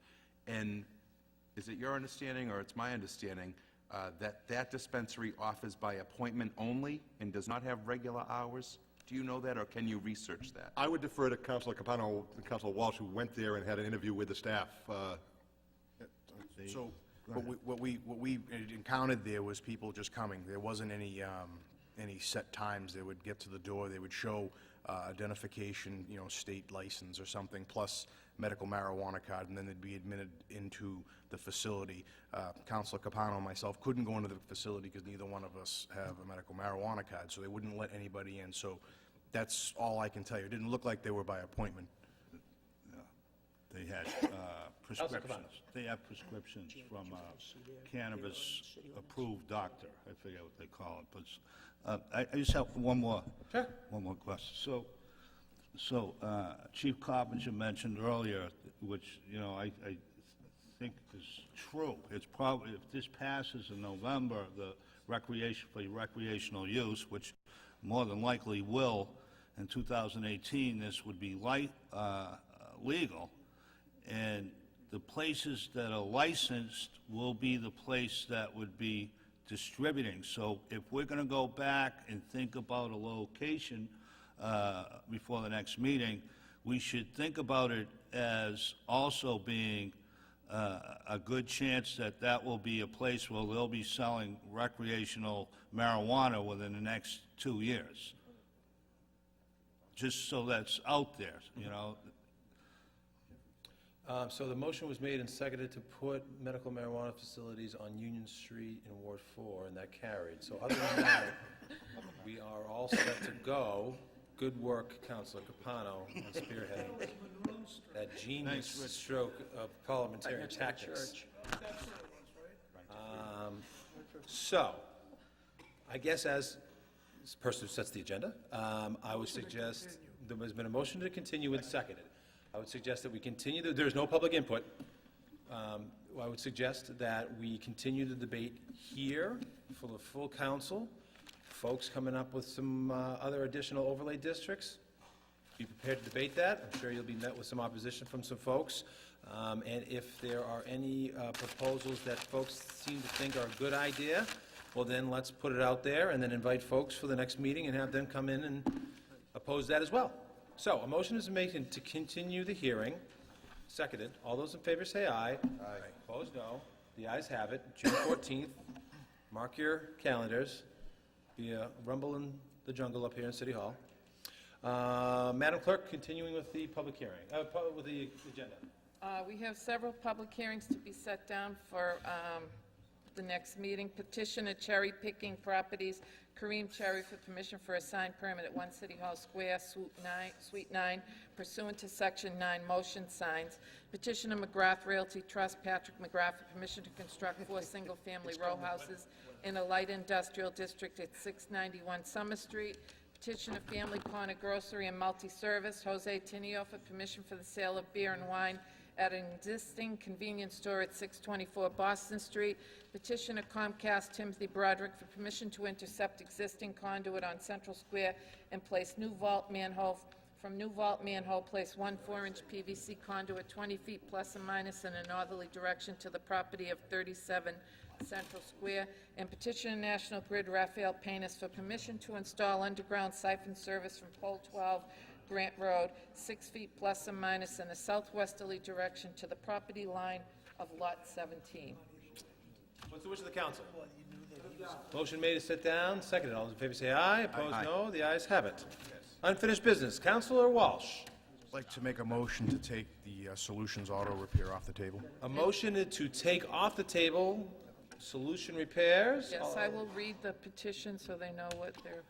And is it your understanding, or it's my understanding, that that dispensary offers by appointment only and does not have regular hours? Do you know that, or can you research that? I would defer to Councilor Capano and Councilor Walsh, who went there and had an interview with the staff. So, what we encountered there was people just coming. There wasn't any set times. They would get to the door, they would show identification, state license or something, plus medical marijuana card, and then they'd be admitted into the facility. Councilor Capano and myself couldn't go into the facility because neither one of us have a medical marijuana card, so they wouldn't let anybody in. So that's all I can tell you. It didn't look like they were by appointment. They had prescriptions. They have prescriptions from a cannabis-approved doctor. I forget what they call it, but I just have one more question. So Chief Coppinger mentioned earlier, which, think is true. It's probably, if this passes in November, the recreational use, which more than likely will, in 2018, this would be legal, and the places that are licensed will be the place that would be distributing. So if we're going to go back and think about a location before the next meeting, we should think about it as also being a good chance that that will be a place where they'll be selling recreational marijuana within the next 2 years. Just so that's out there, you know. So the motion was made and seconded to put medical marijuana facilities on Union Street in Ward 4, and that carried. So other than that, we are all set to go. Good work, Councilor Capano, on spearheading that genius stroke of parliamentarian tactics. So, I guess as this person who sets the agenda, I would suggest, there has been a motion to continue and seconded. I would suggest that we continue, there's no public input. I would suggest that we continue the debate here for the full council. Folks coming up with some other additional overlay districts, be prepared to debate that. I'm sure you'll be met with some opposition from some folks. And if there are any proposals that folks seem to think are a good idea, well then let's put it out there and then invite folks for the next meeting and have them come in and oppose that as well. So, a motion is made to continue the hearing. Seconded. All those in favor say aye. Aye. Opposed, no. The ayes have it. June 14th. Mark your calendars. Be a rumble in the jungle up here in City Hall. Madam Clerk, continuing with the public hearing, with the agenda. We have several public hearings to be set down for the next meeting. Petition of Cherry Picking Properties, Kareem Cherry, for permission for a sign permit at 1 City Hall Square, Suite 9, pursuant to Section 9, motion signs. Petition of McGrath Realty Trust, Patrick McGrath, for permission to construct 4 single-family row houses in a light industrial district at 691 Summer Street. Petition of Family Corner Grocery and Multi-Service, Jose Tinio, for permission for the sale of beer and wine at an existing convenience store at 624 Boston Street. Petition of Comcast Timothy Broderick for permission to intercept existing conduit on Central Square and place new vault manhole, place 1 4-inch PVC conduit 20 feet plus or minus in a northerly direction to the property of 37 Central Square. And petition of National Grid Raphael Panis for permission to install underground siphon service from pole 12 Grant Road, 6 feet plus or minus in a southwesterly direction to the property line of Lot 17. What's the wish of the council? Motion made to sit down, seconded. All those in favor say aye. Opposed, no. The ayes have it. Unfinished business. Councilor Walsh. I'd like to make a motion to take the Solutions Auto Repair off the table. A motion to take off the table Solution Repairs. Yes, I will read the petition so they know what they're...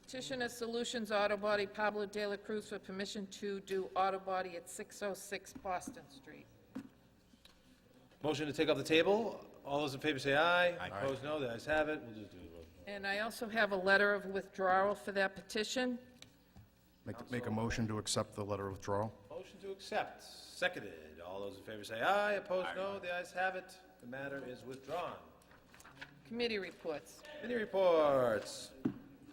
Petition of Solutions Auto Body, Pablo de la Cruz, for permission to do auto body at 606 Boston Street. Motion to take off the table. All those in favor say aye. Aye. Opposed, no. The ayes have it. We'll just do it. And I also have a letter of withdrawal for that petition. Make a motion to accept the letter of withdrawal. Motion to accept. Seconded. All those in favor say aye. Opposed, no. The ayes have it. The matter is withdrawn. Committee reports. Committee reports.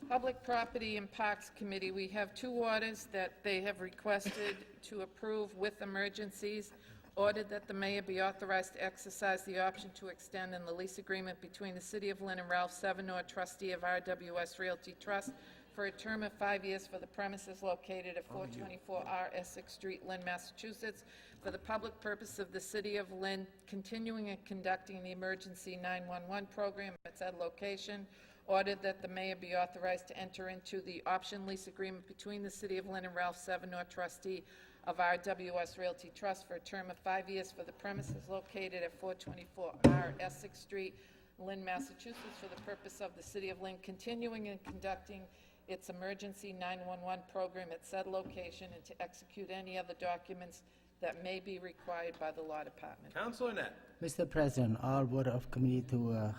Public Property and Parks Committee, we have 2 orders that they have requested to approve with emergencies. Ordered that the mayor be authorized to exercise the option to extend in the lease agreement between the City of Lynn and Ralph Severnor, trustee of RWS Realty Trust, for a term of 5 years for the premises located at 424R Essex Street, Lynn, Massachusetts, for the public purpose of the City of Lynn continuing and conducting the emergency 911 program at said location. Ordered that the mayor be authorized to enter into the option lease agreement between the City of Lynn and Ralph Severnor, trustee of RWS Realty Trust, for a term of 5 years for the premises located at 424R Essex Street, Lynn, Massachusetts, for the purpose of the City of Lynn continuing and conducting its emergency 911 program at said location, and to execute any other documents that may be required by the law department. Councilor Net. Mr. President, all board of committee to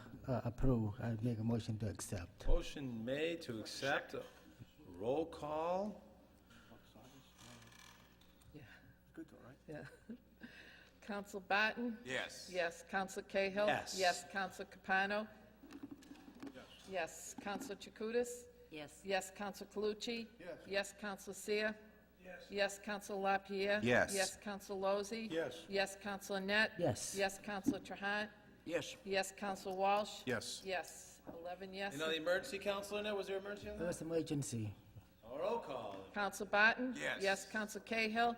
approve. I make a motion to accept. Motion made to accept. Roll call. Yeah. Good, all right? Yeah. Counsel Barton? Yes. Yes. Counsel Cahill? Yes. Yes. Counsel Capano? Yes. Counsel Chakutis? Yes. Yes. Counsel Calucci? Yes. Counsel Seer? Yes. Yes. Counsel LaPierre? Yes. Yes. Counsel Lozzi? Yes. Yes. Counsel Net? Yes. Yes. Counsel Trahan? Yes. Yes. Counsel Walsh? Yes. Yes. 11 yes. And on the emergency, Councilor Net, was there emergency on There that? was emergency. Roll call. Counsel Barton? Yes. Yes. Counsel Cahill?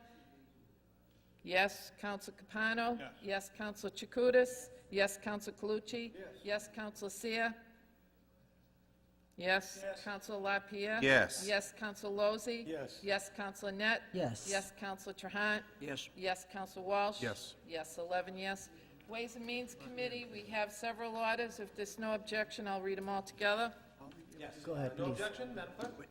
Yes. Counsel Capano? Yes. Counsel Chakutis? Yes. Counsel Calucci? Yes. Counsel Seer? Yes. Counsel LaPierre? Yes. Yes. Counsel Lozzi? Yes. Yes. Counsel Net? Yes. Yes. Counsel Trahan? Yes. Yes. Counsel Walsh? Yes. Yes. 11 yes. Ways and Means Committee, we have several orders. If there's no objection, I'll read them all together. Yes. Go ahead, No please. objection, Madam Clerk?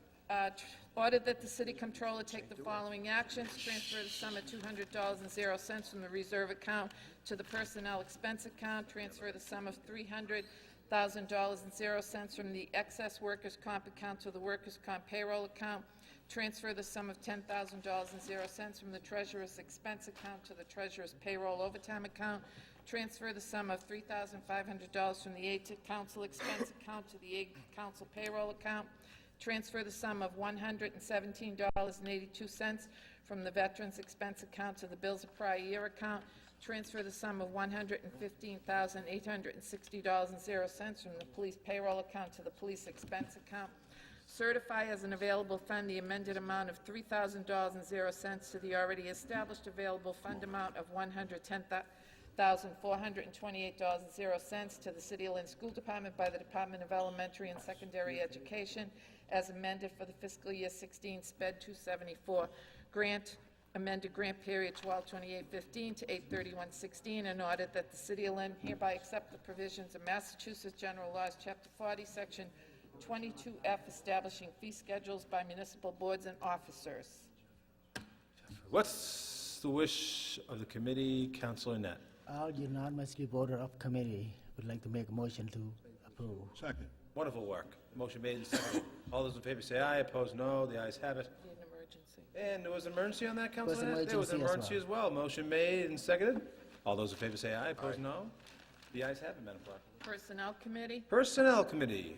Ordered that the city comptroller take the following actions: transfer the sum of $200.00 from the reserve account to the personnel expense account, transfer the sum of $300,000.00 from the excess workers' comp account to the workers' comp payroll account, transfer the sum of $10,000.00 from the treasurer's expense account to the treasurer's payroll overtime account, transfer the sum of $3,500 from the aid to council expense account to the aid council payroll account, transfer the sum of $117.82 from the veterans expense account to the bills of prior year account, transfer the sum of $115,860.00 from the police payroll account to the police expense account, certify as an available fund the amended amount of $3,000.00 to the already established available fund amount of $110,428.00 to the City of Lynn School Department by the Department of Elementary and Secondary Education as amended for the fiscal year 16 SPED 274 grant, amended grant period 12/28/15 to 8/31/16, and ordered that the City of Lynn hereby accept the provisions of Massachusetts General Laws, Chapter 40, Section 22F, establishing fee schedules by municipal boards and officers. What's the wish of the committee, Councilor Net? All unanimously voted of committee would like to make a motion to approve. Second. Wonderful work. Motion made and seconded. All those in favor say aye, opposed no, the ayes have it. Need an emergency. And there was an emergency on that, There was Councilor Net? There was an emergency emergency as well. Motion made and seconded. All those in favor say aye, opposed no. The ayes have it, Madam Clerk. Personnel Committee, Personnel Committee.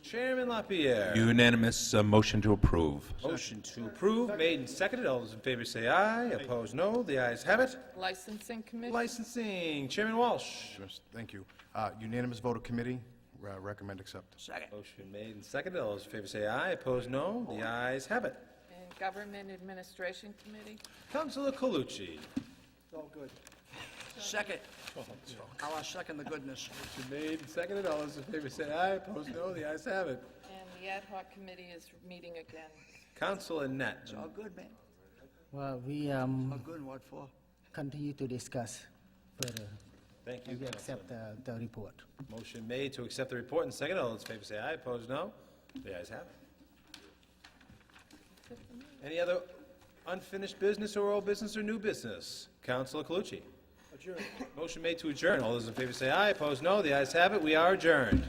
Chairman LaPierre. Unanimous motion to approve. Motion to approve, made and seconded. All those in favor say aye, opposed no. The ayes have it. Licensing Committee, Licensing, Chairman Walsh. Yes, thank you. Unanimous vote of committee, recommend accept. Second. Motion made and seconded. All those in favor say aye, opposed no. The ayes have it. and Government Administration Committee, Councilor Calucci. All good. Second. I'll second the goodness. Motion made and seconded. All those in favor say aye, opposed no. The ayes have it. and the Ad hoc Committee is meeting again. Councilor Net. It's all good, man. Well, we All good, what for? continue to discuss further. Thank you, And we Councilor. accept the report. Motion made to accept the report and seconded. All those in favor say aye, opposed no. The ayes have it. Any other unfinished business or old business or new business? Councilor Calucci. Adjourn. Motion made to adjourn. All those in favor say aye, opposed no. The ayes have it. We are adjourned.